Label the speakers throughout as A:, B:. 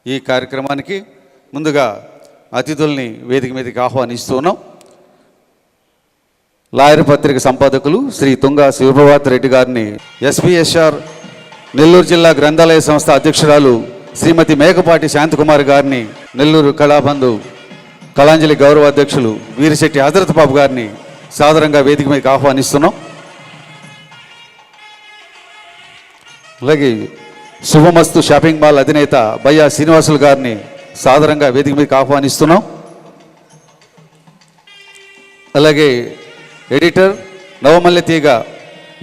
A: ఈ కార్యక్రమానికి ముందుగా అతిథుల్ని వేదిక మీదకి ఆహ్వానిస్తున్నాం. లాయర్ పత్రిక సంపాదకులు శ్రీ తుంగా శివప్రభాత్ రెడ్డి గారిని, ఎస్పీఎస్ఆర్ నెల్లూరు జిల్లా గ్రంథాలయ సంస్థ అధ్యక్షురాలు శ్రీమతి మేకపాటి శాంతికుమార్ గారిని, నెల్లూరు కళాబంధు కళాంజలి గౌరవ అధ్యక్షులు వీరిశెట్టి హజరత్ బాబు గారిని సాదరంగా వేదిక మీదకి ఆహ్వానిస్తున్నాం. అలాగే శుభమస్తు షాపింగ్ మాల్ అధినేత బయ్యా శ్రీనివాసులు గారిని సాదరంగా వేదిక మీదకి ఆహ్వానిస్తున్నాం. అలాగే ఎడిటర్ నవమల్లె తీగ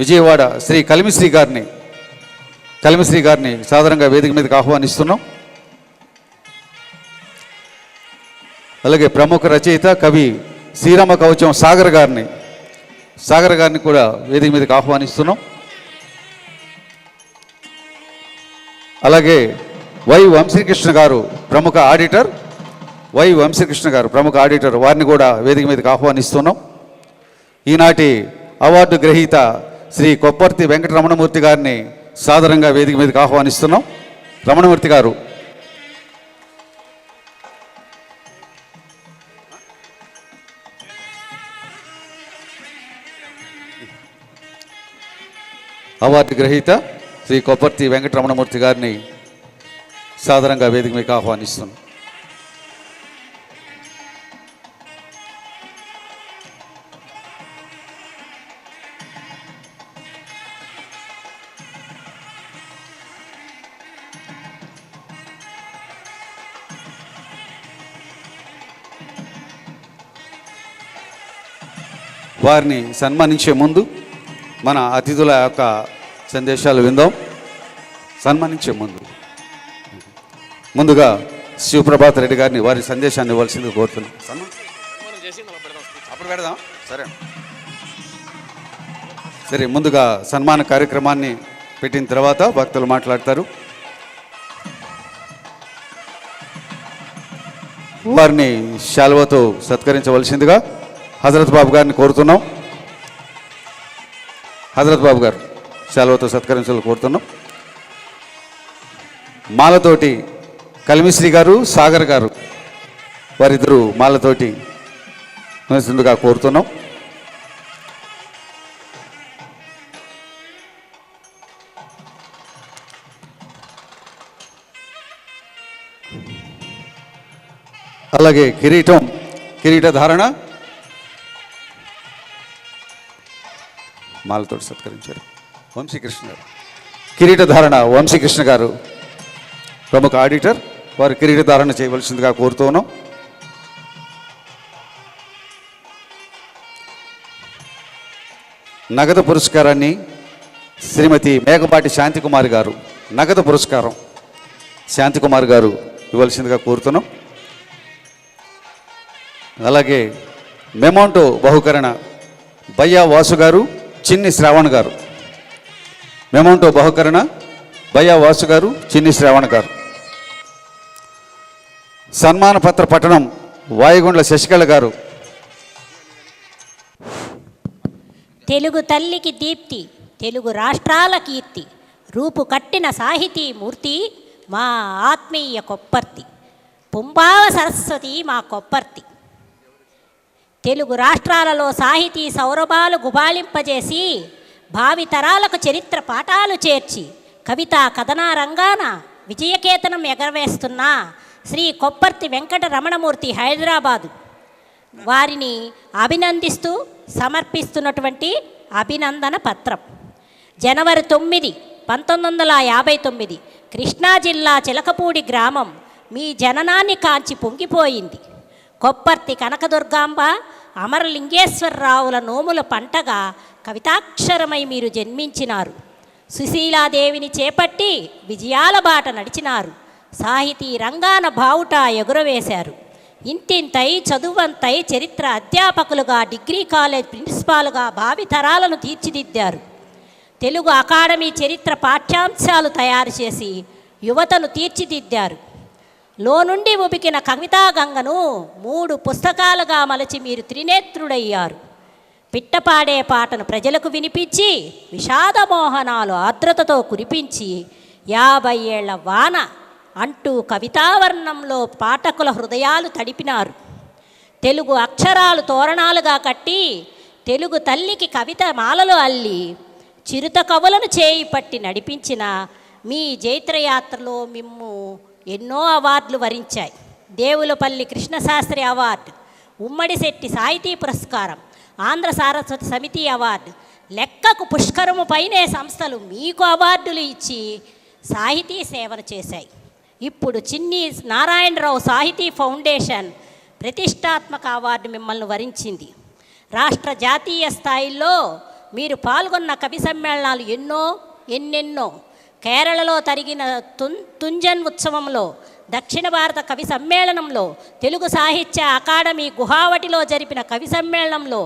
A: విజయవాడ శ్రీ కలిమిశ్రీ గారిని సాదరంగా వేదిక మీదకి ఆహ్వానిస్తున్నాం. అలాగే ప్రముఖ రచయిత కవి శ్రీరామ కవచం సాగర్ గారిని కూడా వేదిక మీదకి ఆహ్వానిస్తున్నాం. అలాగే వై వంశీకృష్ణ గారు ప్రముఖ ఆడిటర్, వారిని కూడా వేదిక మీదకి ఆహ్వానిస్తున్నాం. ఈనాటి అవార్డు గ్రహీత శ్రీ కొప్పర్తి వెంకట రమణమూర్తి గారిని సాదరంగా వేదిక మీదకి ఆహ్వానిస్తున్నాం. రమణమూర్తి గారు అవార్డు గ్రహీత శ్రీ కొప్పర్తి వెంకట రమణమూర్తి గారిని సాదరంగా వేదిక మీదకి ఆహ్వానిస్తున్నాం. వారిని సన్మానించే ముందు మన అతిథుల యొక్క సందేశాలు విందాం. సన్మానించే ముందుగా శివప్రభాత్ రెడ్డి గారిని వారి సందేశాన్ని ఇవ్వాల్సింది కోరుతున్నాం. అప్పుడు పెడదాం. సరే, ముందుగా సన్మాన కార్యక్రమాన్ని పెట్టిన తర్వాత భక్తులు మాట్లాడతారు. వారిని శాల్వాతో సత్కరించవలసిందిగా హజరత్ బాబు గారిని కోరుతున్నాం. హజరత్ బాబు గారు శాల్వాతో సత్కరించాలని కోరుతున్నాం. మాలతోటి కలిమిశ్రీ గారు, సాగర్ గారు, వారిద్దరూ మాలతోటి ముందుగా కోరుతున్నాం. అలాగే కిరీట ధారణ మాలతోటి సత్కరించారు వంశీకృష్ణ గారు. కిరీట ధారణ వంశీకృష్ణ గారు ప్రముఖ ఆడిటర్, వారు కిరీట ధారణ చేయవలసిందిగా కోరుతున్నాం. నగదు పురస్కారాన్ని శ్రీమతి మేకపాటి శాంతికుమార్ గారు, నగదు పురస్కారం శాంతికుమార్ గారు ఇవ్వాల్సిందిగా కోరుతున్నాం. అలాగే మెమోంటో బహుకరణ బయ్యా వాసు గారు, చిన్ని శ్రావణ్ గారు. మెమోంటో బహుకరణ బయ్యా వాసు గారు, చిన్ని శ్రావణ్ గారు. సన్మాన పత్ర పఠనం వాయుగుండ్ల శశికళ గారు.
B: తెలుగు తల్లికి దీప్తి, తెలుగు రాష్ట్రాల కీర్తి, రూపు కట్టిన సాహితీ మూర్తి మా ఆత్మీయ కొప్పర్తి, పుంబావ సరస్వతి మా కొప్పర్తి. తెలుగు రాష్ట్రాలలో సాహితీ సౌరభాలు గుబాళింపజేసి, భావితరాలకు చరిత్ర పాఠాలు చేర్చి, కవితా కథనా రంగాన విజయకేతనం ఎగరవేస్తున్న శ్రీ కొప్పర్తి వెంకట రమణమూర్తి హైదరాబాదు వారిని అభినందిస్తూ సమర్పిస్తున్నటువంటి అభినందన పత్రం. జనవరి 9, 1959 కృష్ణా జిల్లా చిలకపూడి గ్రామం మీ జననాన్ని కాంచి పొంగిపోయింది. కొప్పర్తి కనకదుర్గాంబ అమరలింగేశ్వరరావుల నోముల పంటగా కవితాక్షరమై మీరు జన్మించినారు. సుశీలాదేవిని చేపట్టి విజయాల బాట నడిచినారు. సాహితీ రంగాన బావుట ఎగురవేశారు. ఇంతింతై చదువంతై చరిత్ర అధ్యాపకులుగా, డిగ్రీ కాలేజ్ ప్రిన్సిపాల్గా భావితరాలను తీర్చిదిద్దారు. తెలుగు అకాడమీ చరిత్ర పాఠ్యాంశాలు తయారు చేసి యువతను తీర్చిదిద్దారు. లోనుండి ఉబికిన కవితా గంగను 3 పుస్తకాలుగా మలచి మీరు త్రినేత్రుడయ్యారు. పిట్టపాడే పాటను ప్రజలకు వినిపించి, విషాదమోహనాలు ఆర్ద్రతతో కురిపించి, 50 ఏళ్ల వాన అంటూ కవితావర్ణంలో పాఠకుల హృదయాలు తడిపినారు. తెలుగు అక్షరాలు తోరణాలుగా కట్టి తెలుగు తల్లికి కవిత మాలలు అల్లి చిరుత కవులను చేయి పట్టి నడిపించిన మీ జైత్రయాత్రలో మిమ్ము ఎన్నో అవార్డులు వరించాయి. దేవులపల్లి కృష్ణశాస్త్రి అవార్డు, ఉమ్మడి శెట్టి సాహితీ పురస్కారం, ఆంధ్ర సారస్వత సమితి అవార్డు, లెక్కకు పుష్కరము పైనే సంస్థలు మీకు అవార్డులు ఇచ్చి సాహితీ సేవను చేశాయి. ఇప్పుడు చిన్ని నారాయణరావు సాహితీ ఫౌండేషన్ ప్రతిష్టాత్మక అవార్డు మిమ్మల్ని వరించింది. రాష్ట్ర జాతీయ స్థాయిలో మీరు పాల్గొన్న కవి సమ్మేళనాలు ఎన్నెన్నో. కేరళలో జరిగిన తుంజన్ ఉత్సవంలో, దక్షిణ భారత కవి సమ్మేళనంలో, తెలుగు సాహిత్య అకాడమీ గుహావటిలో జరిపిన కవి సమ్మేళనంలో,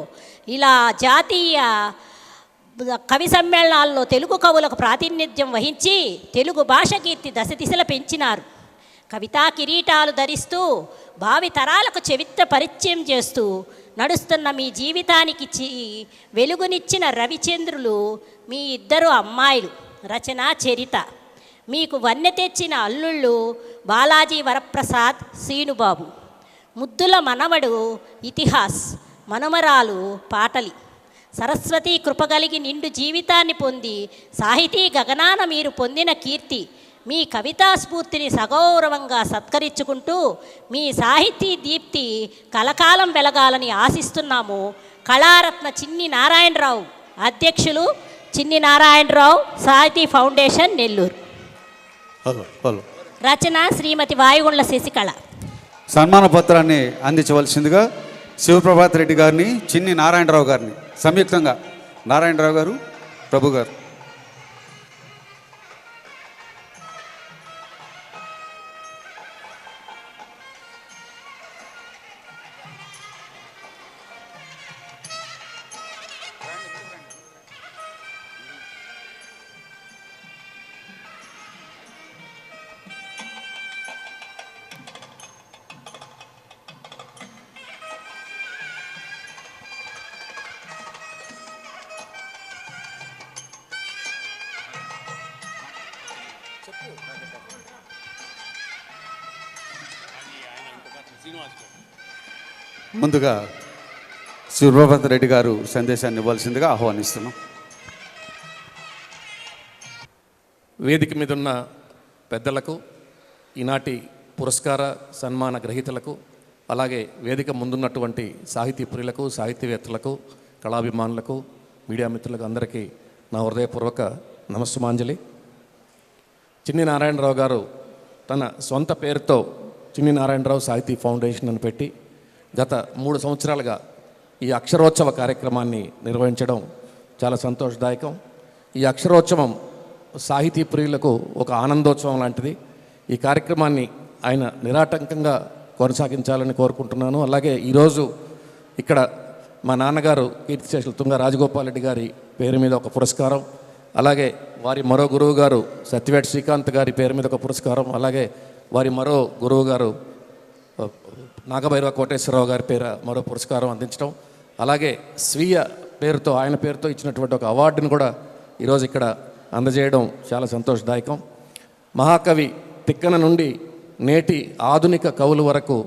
B: ఇలా జాతీయ కవి సమ్మేళనాల్లో తెలుగు కవులకు ప్రాతినిధ్యం వహించి తెలుగు భాష కీర్తి దశ దిశల పెంచినారు. కవితా కిరీటాలు ధరిస్తూ భావి తరాలకు చరిత్ర పరిచయం చేస్తూ నడుస్తున్న మీ జీవితానికి వెలుగునిచ్చిన రవిచంద్రులు మీ ఇద్దరు అమ్మాయిలు రచన, చరిత. మీకు వన్నె తెచ్చిన అల్లుళ్ళు బాలాజీ వరప్రసాద్, శ్రీనుబాబు. ముద్దుల మనవడు ఇతిహాస్, మనమరాలు పాటలి. సరస్వతి కృపగలిగి నిండు జీవితాన్ని పొంది సాహితీ గగనాన మీరు పొందిన కీర్తి మీ కవితా స్ఫూర్తిని సగౌరవంగా సత్కరించుకుంటూ మీ సాహితీ దీప్తి కలకాలం వెలగాలని ఆశిస్తున్నాము. కళారత్న చిన్ని నారాయణరావు, అధ్యక్షులు చిన్ని నారాయణరావు సాహితీ ఫౌండేషన్, నెల్లూరు. రచన శ్రీమతి వాయుగుండ్ల శశికళ.
A: సన్మాన పత్రాన్ని అందించవలసిందిగా శివప్రభాత్ రెడ్డి గారిని, చిన్ని నారాయణరావు గారిని సంయుక్తంగా. నారాయణరావు గారు, ప్రభు గారు. ముందుగా శివప్రభాత్ రెడ్డి గారు సందేశాన్ని ఇవ్వాల్సిందిగా ఆహ్వానిస్తున్నాం.
C: వేదిక మీద ఉన్న పెద్దలకు, ఈనాటి పురస్కార సన్మాన గ్రహీతలకు, అలాగే వేదిక ముందున్నటువంటి సాహితీ ప్రియులకు, సాహితీవేత్తలకు, కళాభిమానులకు, మీడియా మిత్రులకు అందరికీ నా హృదయపూర్వక నమస్సుమాంజలి. చిన్ని నారాయణరావు గారు తన సొంత పేరుతో చిన్ని నారాయణరావు సాహితీ ఫౌండేషన్ అని పెట్టి గత 3 సంవత్సరాలుగా ఈ అక్షరోత్సవ కార్యక్రమాన్ని నిర్వహించడం చాలా సంతోషదాయకం. ఈ అక్షరోత్సవం సాహితీ ప్రియులకు ఒక ఆనందోత్సవం లాంటిది. ఈ కార్యక్రమాన్ని ఆయన నిరాటంకంగా కొనసాగించాలని కోరుకుంటున్నాను. అలాగే ఈరోజు ఇక్కడ మా నాన్నగారు కీర్తిశేషులు తుంగ రాజగోపాల్ రెడ్డి గారి పేరు మీద ఒక పురస్కారం, అలాగే వారి మరో గురువు గారు సత్యవేట్ శ్రీకాంత్ గారి పేరు మీద ఒక పురస్కారం, అలాగే వారి మరో గురువు గారు నాగభైరవ కోటేశ్వరరావు గారి పేరు మరో పురస్కారం అందించడం, అలాగే స్వీయ పేరుతో ఆయన పేరుతో ఇచ్చినటువంటి ఒక అవార్డును కూడా ఈరోజు ఇక్కడ అందజేయడం చాలా సంతోషదాయకం. మహాకవి తిక్కన నుండి నేటి ఆధునిక కవుల వరకు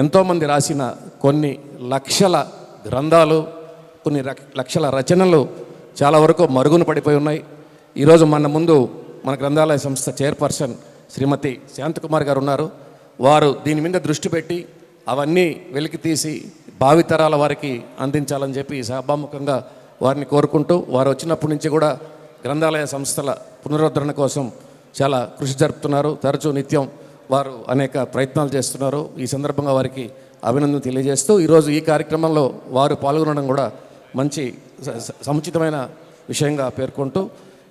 C: ఎంతోమంది రాసిన కొన్ని లక్షల గ్రంథాలు, కొన్ని లక్షల రచనలు చాలా వరకు మరుగున పడిపోయి ఉన్నాయి. ఈరోజు మన ముందు మన గ్రంథాలయ సంస్థ చైర్పర్సన్ శ్రీమతి శాంతకుమార్ గారు ఉన్నారు. వారు దీని మీద దృష్టి పెట్టి అవన్నీ వెలికి తీసి భావితరాల వారికి అందించాలని చెప్పి సభాముఖంగా వారిని కోరుకుంటూ, వారు వచ్చినప్పటి నుంచి కూడా గ్రంథాలయ సంస్థల పునరుద్ధరణ కోసం చాలా కృషి జరుపుతున్నారు. తరచూ నిత్యం వారు అనేక ప్రయత్నాలు చేస్తున్నారు. ఈ సందర్భంగా వారికి అభినందన తెలియజేస్తూ ఈరోజు ఈ కార్యక్రమంలో వారు పాల్గొనడం కూడా మంచి సముచితమైన విషయంగా పేర్కొంటూ,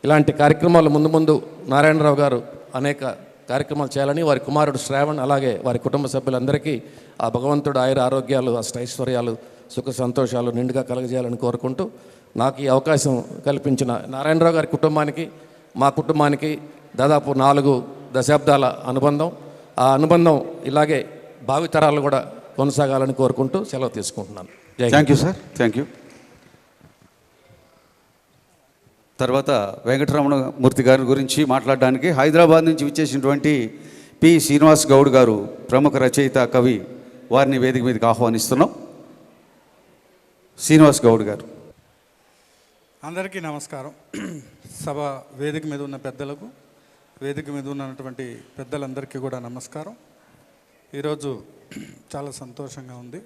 C: ఇలాంటి కార్యక్రమాలు ముందు ముందు నారాయణరావు గారు అనేక కార్యక్రమాలు చేయాలని, వారి కుమారుడు శ్రావణ్ అలాగే వారి కుటుంబ సభ్యులందరికీ ఆ భగవంతుడు ఆయుర ఆరోగ్యాలు, అష్టైశ్వర్యాలు, సుఖ సంతోషాలు నిండుగా కలగజేయాలని కోరుకుంటూ, నాకు ఈ అవకాశం కల్పించిన నారాయణరావు గారి కుటుంబానికి, మా కుటుంబానికి దాదాపు 4 దశాబ్దాల అనుబంధం. ఆ అనుబంధం ఇలాగే భావితరాలు కూడా కొనసాగాలని కోరుకుంటూ సెలవు తీసుకుంటున్నాను.
A: Thank you sir, thank you. తర్వాత వెంకటరమణ మూర్తి గారి గురించి మాట్లాడడానికి హైదరాబాద్ నుంచి విచ్చేసినటువంటి పి శ్రీనివాస్ గౌడ్ గారు, ప్రముఖ రచయిత, కవి, వారిని వేదిక మీదకి ఆహ్వానిస్తున్నాం. శ్రీనివాస్ గౌడ్ గారు.
D: అందరికీ నమస్కారం. సభ వేదిక మీద ఉన్న పెద్దలకు, వేదిక మీద ఉన్నటువంటి పెద్దలందరికీ కూడా నమస్కారం. ఈరోజు చాలా సంతోషంగా ఉంది.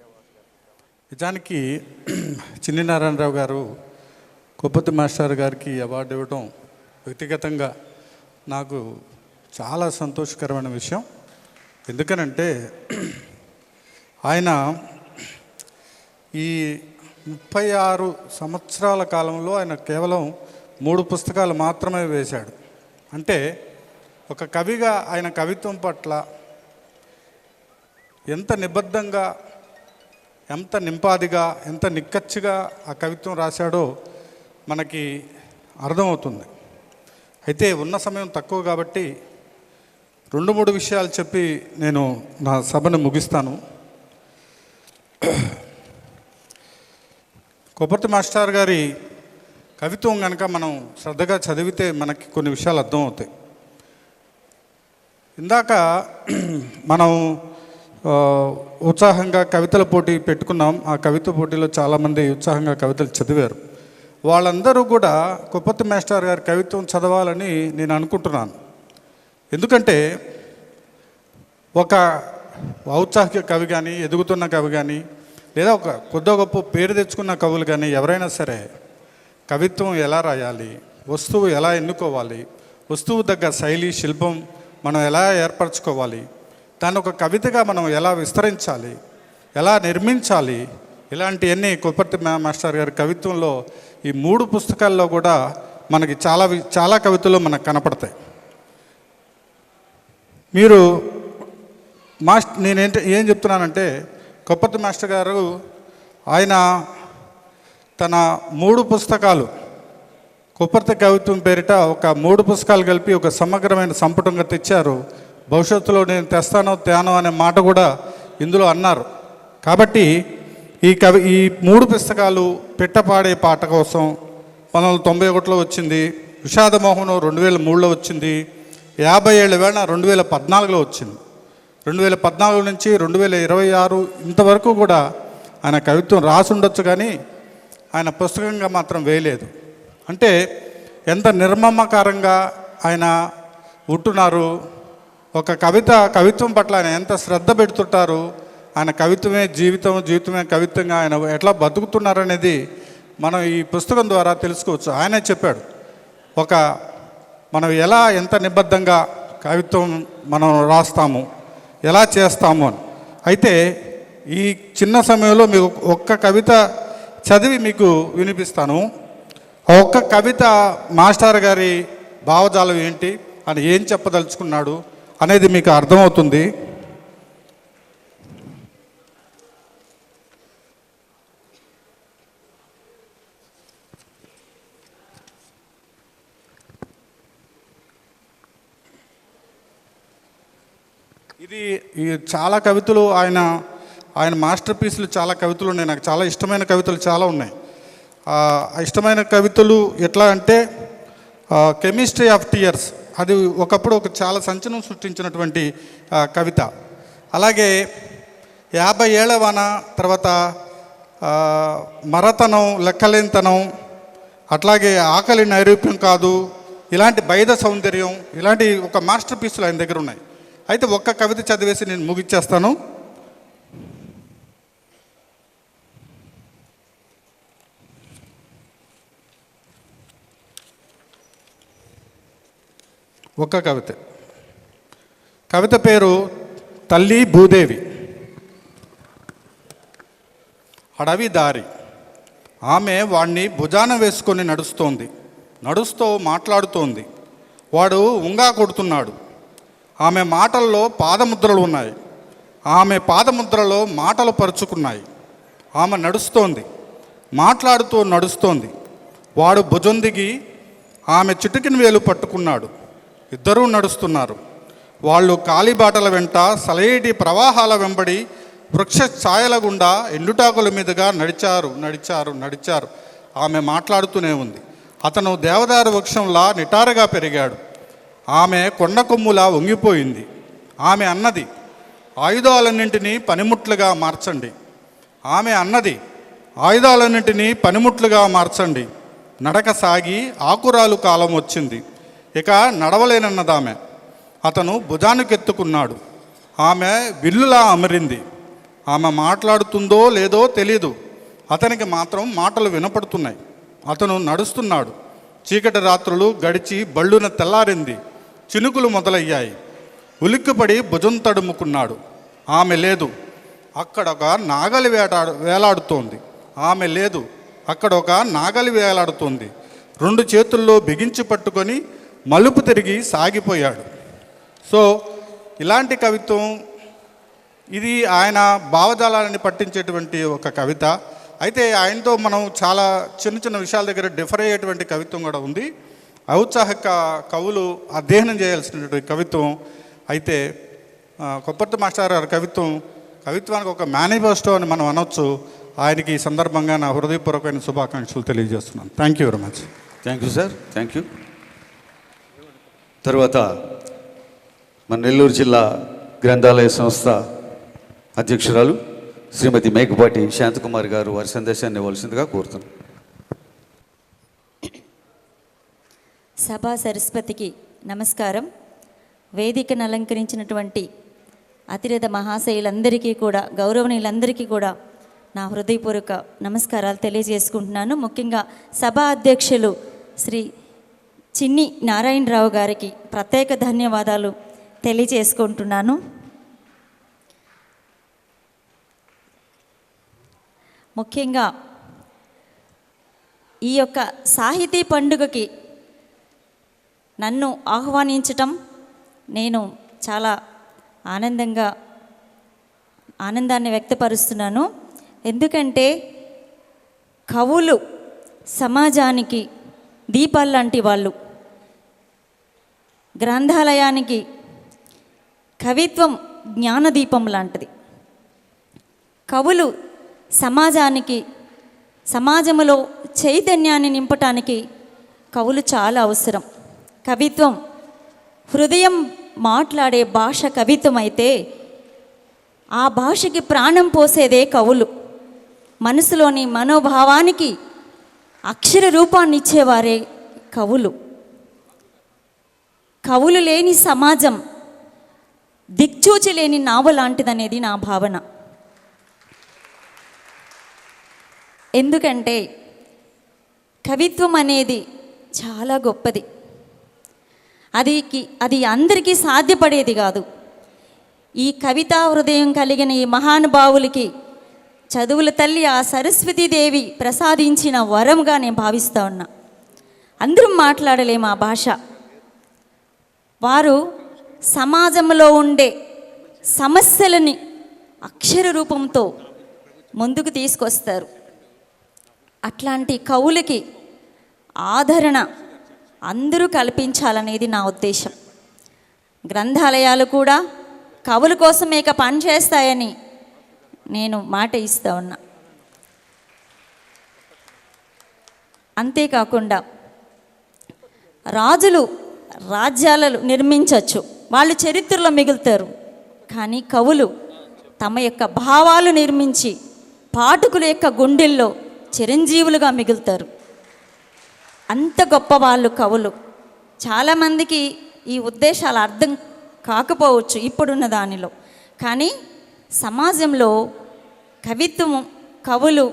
D: నిజానికి చిన్ని నారాయణరావు గారు కొప్పతి మాస్టర్ గారికి అవార్డు ఇవ్వడం వ్యక్తిగతంగా నాకు చాలా సంతోషకరమైన విషయం. ఎందుకనంటే ఆయన ఈ 36 సంవత్సరాల కాలంలో ఆయన కేవలం 3 పుస్తకాలు మాత్రమే వేశాడు. అంటే ఒక కవిగా ఆయన కవిత్వం పట్ల ఎంత నిబద్ధంగా, ఎంత నింపాదిగా, ఎంత నిక్కచ్చిగా ఆ కవిత్వం రాశాడో మనకి అర్థమవుతుంది. అయితే ఉన్న సమయం తక్కువ కాబట్టి 2-3 విషయాలు చెప్పి నేను నా సభను ముగిస్తాను. కొప్పర్తి మాస్టర్ గారి కవిత్వం కనుక మనం శ్రద్ధగా చదివితే మనకి కొన్ని విషయాలు అర్థమవుతాయి. ఇందాక మనం ఉత్సాహంగా కవితల పోటీ పెట్టుకున్నాం. ఆ కవిత పోటీలో చాలామంది ఉత్సాహంగా కవితలు చదివారు. వాళ్ళందరూ కూడా కొప్పర్తి మాస్టర్ గారి కవిత్వం చదవాలని నేను అనుకుంటున్నాను. ఎందుకంటే ఒక ఔత్సాహిక కవి కానీ, ఎదుగుతున్న కవి కానీ, లేదా ఒక కొద్ది గొప్ప పేరు తెచ్చుకున్న కవులు కానీ ఎవరైనా సరే కవిత్వం ఎలా రాయాలి, వస్తువు ఎలా ఎన్నుకోవాలి, వస్తువు తగ్గ శైలి, శిల్పం మనం ఎలా ఏర్పరచుకోవాలి, దాన్ని ఒక కవితగా మనం ఎలా విస్తరించాలి, ఎలా నిర్మించాలి, ఇలాంటివన్నీ కొప్పర్తి మాస్టర్ గారి కవిత్వంలో ఈ 3 పుస్తకాల్లో కూడా మనకి చాలా కవితలు మనకు కనపడతాయి. మీరు ఏం చెప్తున్నానంటే కొప్పర్తి మాస్టర్ గారు ఆయన తన 3 పుస్తకాలు కొప్పర్తి కవిత్వం పేరిట ఒక 3 పుస్తకాలు కలిపి ఒక సమగ్రమైన సంపుటంగా తెచ్చారు. భవిష్యత్తులో నేను తేనో అనే మాట కూడా ఇందులో అన్నారు. కాబట్టి ఈ 3 పుస్తకాలు పిట్టపాడే పాట కోసం 1991లో వచ్చింది, విషాదమోహనం 2003లో వచ్చింది, 50 ఏళ్ల వేళ 2014లో వచ్చింది. 2014 నుంచి 2026 ఇంతవరకు కూడా ఆయన కవిత్వం రాసి ఉండొచ్చు, కానీ ఆయన పుస్తకంగా మాత్రం వేయలేదు. అంటే ఎంత నిర్మమకారంగా ఆయన ఉంటున్నారు, ఒక కవిత్వం పట్ల ఆయన ఎంత శ్రద్ధ పెడుతుంటారు, ఆయన కవిత్వమే జీవితం, జీవితమే కవిత్వంగా ఆయన ఎట్లా బతుకుతున్నారనేది మనం ఈ పుస్తకం ద్వారా తెలుసుకోవచ్చు. ఆయనే చెప్పాడు మనం ఎంత నిబద్ధంగా కవిత్వం మనం రాస్తాము, ఎలా చేస్తాము అని. అయితే ఈ చిన్న సమయంలో మీకు ఒక్క కవిత చదివి మీకు వినిపిస్తాను. ఒక్క కవిత మాస్టర్ గారి భావజాలం ఏంటి, అని ఏం చెప్పదలుచుకున్నాడు అనేది మీకు అర్థమవుతుంది. ఈ చాలా కవితలు ఆయన మాస్టర్ పీసులు చాలా కవితలు ఉన్నాయి. నాకు చాలా ఇష్టమైన కవితలు చాలా ఉన్నాయి. ఇష్టమైన కవితలు ఎట్లా అంటే కెమిస్ట్రీ ఆఫ్ టీయర్స్, అది ఒకప్పుడు చాలా సంచలనం సృష్టించినటువంటి కవిత. అలాగే 50 ఏళ్ల వాన, తర్వాత మరతనం, లెక్కలేనితనం, అట్లాగే ఆకలి నైరూప్యం కాదు, ఇలాంటి బైద సౌందర్యం, ఇలాంటి ఒక మాస్టర్ పీసులు ఆయన దగ్గర ఉన్నాయి. అయితే ఒక్క కవిత చదివేసి నేను ముగిచ్చేస్తాను. ఒక్క కవిత పేరు తల్లి భూదేవి. అడవి దారి. ఆమె వాణ్ణి భుజాన వేసుకొని నడుస్తూ మాట్లాడుతోంది. వాడు ఉంగా కొడుతున్నాడు. ఆమె మాటల్లో పాదముద్రలు ఉన్నాయి. ఆమె పాదముద్రలో మాటలు పరుచుకున్నాయి. ఆమె నడుస్తోంది. వాడు భుజం దిగి ఆమె చిటికిన వేలు పట్టుకున్నాడు. ఇద్దరూ నడుస్తున్నారు. వాళ్ళు కాలిబాటల వెంట సలయేటి ప్రవాహాల వెంబడి వృక్ష ఛాయల గుండా ఎండుటాకుల మీదుగా నడిచారు. ఆమె మాట్లాడుతూనే ఉంది. అతను దేవదారు వృక్షంలా నిటారుగా పెరిగాడు. ఆమె కొండ కొమ్ములా వంగిపోయింది. ఆమె అన్నది ఆయుధాలన్నింటినీ పనిముట్లుగా మార్చండి. ఆమె అన్నది ఆయుధాలన్నింటినీ పనిముట్లుగా మార్చండి. నడక సాగి ఆకురాలు కాలం వచ్చింది, ఇక నడవలేనన్నదామె. అతను భుజానికెత్తుకున్నాడు, ఆమె విల్లులా అమరింది. ఆమె మాట్లాడుతుందో లేదో తెలీదు, అతనికి మాత్రం మాటలు వినపడుతున్నాయి. అతను నడుస్తున్నాడు. చీకటి రాత్రులు గడిచి బళ్ళున తెల్లారింది. చినుకులు మొదలయ్యాయి. ఉలిక్కిపడి భుజం తడుముకున్నాడు. ఆమె లేదు, అక్కడ ఒక నాగలి వేలాడుతోంది. ఆమె లేదు, అక్కడ ఒక నాగలి వేలాడుతోంది. రెండు చేతుల్లో బిగించి పట్టుకొని మలుపు తిరిగి సాగిపోయాడు. సో ఇలాంటి కవిత్వం ఇది ఆయన భావజాలాన్ని పట్టించేటువంటి ఒక కవిత. అయితే ఆయనతో మనం చాలా చిన్న చిన్న విషయాల దగ్గర డిఫర్ అయ్యేటువంటి కవిత్వం కూడా ఉంది. ఔత్సాహిక కవులు అధ్యయనం చేయాల్సినటువంటి కవిత్వం. అయితే కొప్పర్తి మాస్టర్ గారి కవిత్వానికి ఒక మేనిఫెస్టో అని మనం అనొచ్చు. ఆయనకి ఈ సందర్భంగా నా హృదయపూర్వకమైన శుభాకాంక్షలు తెలియజేస్తున్నాను. Thank you very much.
A: Thank you sir, thank you. తర్వాత మన నెల్లూరు జిల్లా గ్రంథాలయ సంస్థ అధ్యక్షురాలు శ్రీమతి మేకపాటి శాంతకుమారి గారు వారి సందేశాన్ని ఇవ్వాల్సిందిగా కోరుతున్నాను.
E: సభా సరస్వతికి నమస్కారం. వేదికను అలంకరించినటువంటి అతిరథ మహాశయులందరికీ కూడా, గౌరవనీయులందరికీ కూడా నా హృదయపూర్వక నమస్కారాలు తెలియజేసుకుంటున్నాను. ముఖ్యంగా సభా అధ్యక్షులు శ్రీ చిన్ని నారాయణరావు గారికి ప్రత్యేక ధన్యవాదాలు తెలియజేసుకుంటున్నాను. ముఖ్యంగా ఈ యొక్క సాహితీ పండుగకి నన్ను ఆహ్వానించటం నేను చాలా ఆనందాన్ని వ్యక్తపరుస్తున్నాను. ఎందుకంటే కవులు సమాజానికి దీపాలు లాంటి వాళ్ళు. గ్రంథాలయానికి కవిత్వం జ్ఞానదీపం లాంటిది. కవులు సమాజానికి, సమాజంలో చైతన్యాన్ని నింపటానికి కవులు చాలా అవసరం. కవిత్వం హృదయం మాట్లాడే భాష కవిత్వం అయితే ఆ భాషకి ప్రాణం పోసేదే కవులు. మనసులోని మనోభావానికి అక్షర రూపాన్ని ఇచ్చేవారే కవులు. కవులు లేని సమాజం దిక్చూచి లేని నావ లాంటిదనేది నా భావన. ఎందుకంటే కవిత్వం అనేది చాలా గొప్పది. అది అందరికీ సాధ్యపడేది కాదు. ఈ కవితా హృదయం కలిగిన ఈ మహానుభావులకి చదువుల తల్లి ఆ సరస్వతీదేవి ప్రసాదించిన వరంగా నేను భావిస్తూ ఉన్నా. అందరం మాట్లాడలేము ఆ భాష. వారు సమాజంలో ఉండే సమస్యలని అక్షర రూపంతో ముందుకు తీసుకొస్తారు. అట్లాంటి కవులకి ఆదరణ అందరూ కల్పించాలనేది నా ఉద్దేశం. గ్రంథాలయాలు కూడా కవుల కోసమే పనిచేస్తాయని నేను మాట ఇస్తూ ఉన్నా. అంతేకాకుండా రాజులు రాజ్యాలను నిర్మించవచ్చు, వాళ్ళు చరిత్రలో మిగులుతారు. కానీ కవులు తమ యొక్క భావాలు నిర్మించి పాఠకుల యొక్క గుండెల్లో చిరంజీవులుగా మిగులుతారు. అంత గొప్ప వాళ్ళు కవులు. చాలామందికి ఈ ఉద్దేశాలు అర్థం కాకపోవచ్చు ఇప్పుడున్న దానిలో. కానీ సమాజంలో కవిత్వం, కవులు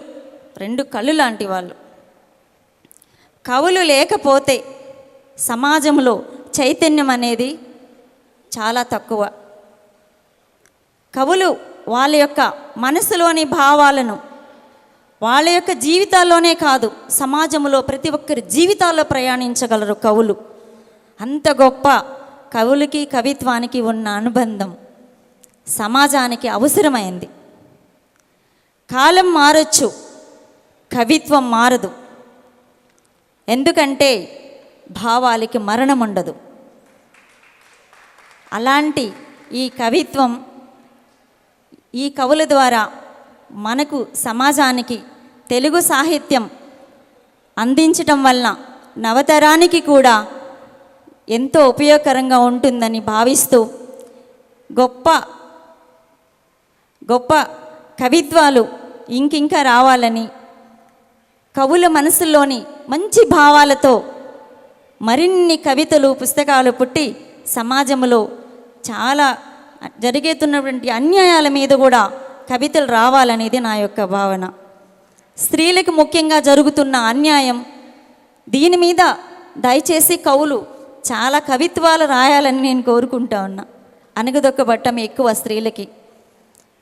E: రెండు కళ్ళు లాంటి వాళ్ళు. కవులు లేకపోతే సమాజంలో చైతన్యం అనేది చాలా తక్కువ. కవులు వాళ్ళ యొక్క మనసులోని భావాలను వాళ్ళ యొక్క జీవితాల్లోనే కాదు, సమాజంలో ప్రతి ఒక్కరి జీవితాల్లో ప్రయాణించగలరు కవులు. అంత గొప్ప కవులకి కవిత్వానికి ఉన్న అనుబంధం సమాజానికి అవసరమైంది. కాలం మారచ్చు, కవిత్వం మారదు. ఎందుకంటే భావాలకి మరణం ఉండదు. అలాంటి ఈ కవిత్వం, ఈ కవుల ద్వారా మనకు సమాజానికి తెలుగు సాహిత్యం అందించటం వలన నవతరానికి కూడా ఎంతో ఉపయోగకరంగా ఉంటుందని భావిస్తూ గొప్ప గొప్ప కవిత్వాలు ఇంకింకా రావాలని, కవుల మనసుల్లోని మంచి భావాలతో మరిన్ని కవితలు పుస్తకాలు పుట్టి సమాజంలో చాలా జరుగుతున్నటువంటి అన్యాయాల మీద కూడా కవితలు రావాలనేది నా యొక్క భావన. స్త్రీలకు ముఖ్యంగా జరుగుతున్న అన్యాయం, దీని మీద దయచేసి కవులు చాలా కవిత్వాలు రాయాలని నేను కోరుకుంటా ఉన్నా. అనగదొక్కబట్టం ఎక్కువ స్త్రీలకి.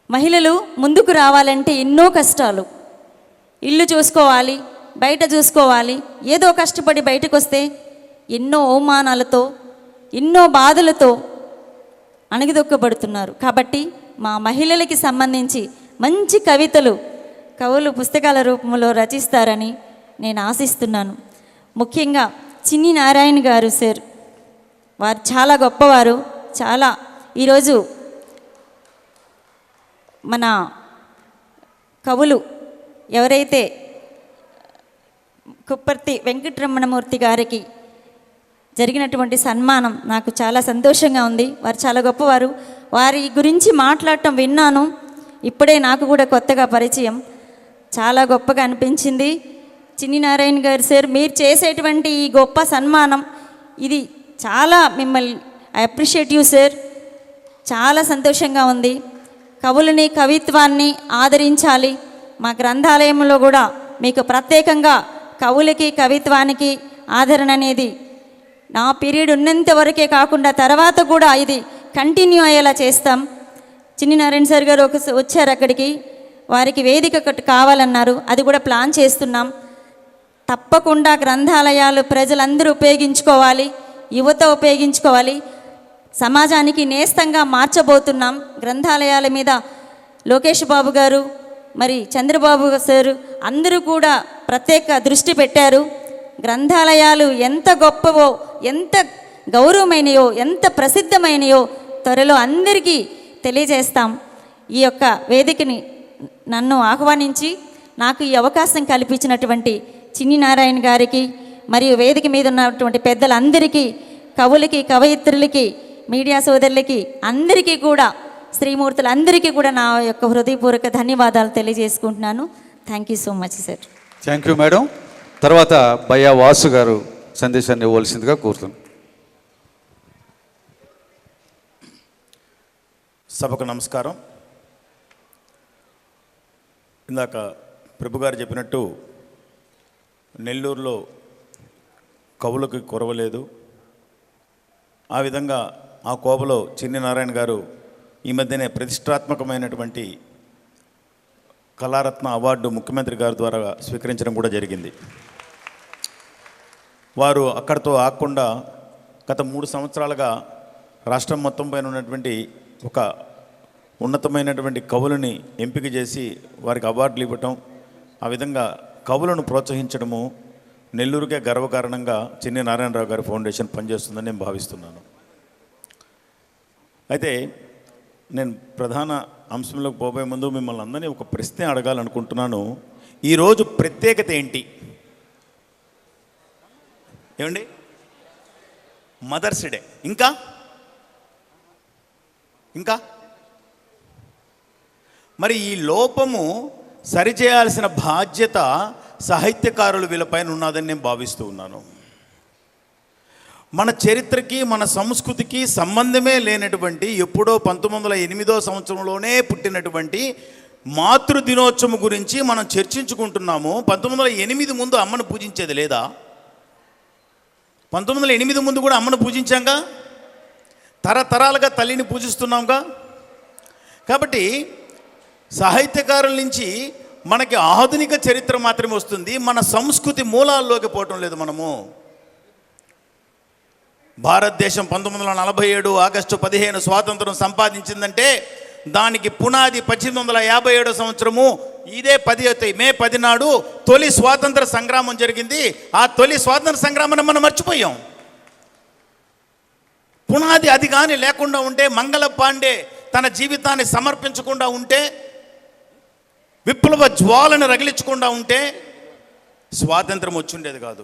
E: మహిళలు ముందుకు రావాలంటే ఎన్నో కష్టాలు, ఇల్లు చూసుకోవాలి, బయట చూసుకోవాలి. ఏదో కష్టపడి బయటకు వస్తే ఎన్నో అవమానాలతో ఎన్నో బాధలతో అణగిదొక్కబడుతున్నారు. కాబట్టి మా మహిళలకి సంబంధించి మంచి కవితలు కవులు పుస్తకాల రూపంలో రచిస్తారని నేను ఆశిస్తున్నాను. ముఖ్యంగా చిన్ని నారాయణ గారు సార్, వారు చాలా గొప్పవారు. చాలా ఈరోజు మన కవులు ఎవరైతే కుప్పర్తి వెంకటరమణమూర్తి గారికి జరిగినటువంటి సన్మానం నాకు చాలా సంతోషంగా ఉంది. వారు చాలా గొప్పవారు. వారి గురించి మాట్లాడటం విన్నాను, ఇప్పుడే నాకు కూడా కొత్తగా పరిచయం. చాలా గొప్పగా అనిపించింది. చిన్ని నారాయణ గారు సార్, మీరు చేసేటువంటి ఈ గొప్ప సన్మానం ఇది చాలా మిమ్మల్ని ఐ అప్రిషియేట్ యూ సార్. చాలా సంతోషంగా ఉంది. కవులని కవిత్వాన్ని ఆదరించాలి. మా గ్రంథాలయంలో కూడా మీకు ప్రత్యేకంగా కవులకి కవిత్వానికి ఆదరణ అనేది నా పీరియడ్ ఉన్నంత వరకే కాకుండా తర్వాత కూడా ఇది కంటిన్యూ అయ్యేలా చేస్తాం. చిన్ని నారాయణ సార్ గారు వచ్చారు అక్కడికి, వారికి వేదిక ఒకటి కావాలన్నారు, అది కూడా ప్లాన్ చేస్తున్నాం. తప్పకుండా గ్రంథాలయాలు ప్రజలందరూ ఉపయోగించుకోవాలి, యువత ఉపయోగించుకోవాలి. సమాజానికి నేస్తంగా మార్చబోతున్నాం. గ్రంథాలయాల మీద లోకేష్ బాబు గారు మరి చంద్రబాబు సారు అందరూ కూడా ప్రత్యేక దృష్టి పెట్టారు. గ్రంథాలయాలు ఎంత గొప్పవో, ఎంత గౌరవమైనయో, ఎంత ప్రసిద్ధమైనయో త్వరలో అందరికీ తెలియజేస్తాం. ఈ యొక్క వేదికని నన్ను ఆహ్వానించి నాకు ఈ అవకాశం కల్పించినటువంటి చిన్ని నారాయణ గారికి మరియు వేదిక మీద ఉన్నటువంటి పెద్దలందరికీ, కవులకి కవయిత్రులకి, మీడియా సోదరులకి అందరికీ కూడా, శ్రీమూర్తులందరికీ కూడా నా యొక్క హృదయపూర్వక ధన్యవాదాలు తెలియజేసుకుంటున్నాను. Thank you so much sir.
A: Thank you madam. తర్వాత బయ్యా వాసు గారు సందేశాన్ని ఇవ్వవలసిందిగా కోరుతున్నాను.
F: సభకు నమస్కారం. ఇందాక ప్రభు గారు చెప్పినట్టు నెల్లూరులో కవులకు కొరవలేదు. ఆ విధంగా ఆ కోవలో చిన్ని నారాయణ గారు ఈ మధ్యనే ప్రతిష్టాత్మకమైనటువంటి కళారత్న అవార్డు ముఖ్యమంత్రి గారి ద్వారా స్వీకరించడం కూడా జరిగింది. వారు అక్కడితో ఆగకుండా గత 3 సంవత్సరాలుగా రాష్ట్రం మొత్తం పైన ఉన్నటువంటి ఒక ఉన్నతమైనటువంటి కవులని ఎంపిక చేసి వారికి అవార్డులు ఇవ్వటం, ఆ విధంగా కవులను ప్రోత్సహించడము నెల్లూరుకే గర్వకారణంగా చిన్ని నారాయణరావు గారి ఫౌండేషన్ పనిచేస్తుందని నేను భావిస్తున్నాను. అయితే నేను ప్రధాన అంశంలోకి పోబోయే ముందు మిమ్మల్ని అందరినీ ఒక ప్రశ్న అడగాలనుకుంటున్నాను. ఈరోజు ప్రత్యేకత ఏంటి? ఏమండి? Mother's Day. ఇంకా మరి ఈ లోపము సరిచేయాల్సిన బాధ్యత సాహిత్యకారులు వీళ్ళపైన ఉన్నదని నేను భావిస్తూ ఉన్నాను. మన చరిత్రకి మన సంస్కృతికి సంబంధమే లేనటువంటి, ఎప్పుడో 1908వ సంవత్సరంలోనే పుట్టినటువంటి మాతృ దినోత్సవం గురించి మనం చర్చించుకుంటున్నాము. 1908 ముందు అమ్మను పూజించేది లేదా? 1908 ముందు కూడా అమ్మను పూజించాంగా, తరతరాలుగా తల్లిని పూజిస్తున్నాంగా. కాబట్టి సాహిత్యకారుల నుంచి మనకి ఆధునిక చరిత్ర మాత్రమే వస్తుంది, మన సంస్కృతి మూలాల్లోకి పోవటం లేదు. మనము భారతదేశం 1947 ఆగస్టు 15 స్వాతంత్రం సంపాదించిందంటే దానికి పునాది 1857 సంవత్సరము ఇదే మే 10 నాడు తొలి స్వాతంత్ర సంగ్రామం జరిగింది. ఆ తొలి స్వాతంత్ర సంగ్రామాన్ని మనం మర్చిపోయాం. పునాది అది కానీ లేకుండా ఉంటే, మంగళ పాండే తన జీవితాన్ని సమర్పించకుండా ఉంటే, విప్లవ జ్వాలను రగిలించకుండా ఉంటే స్వాతంత్రం వచ్చుండేది కాదు.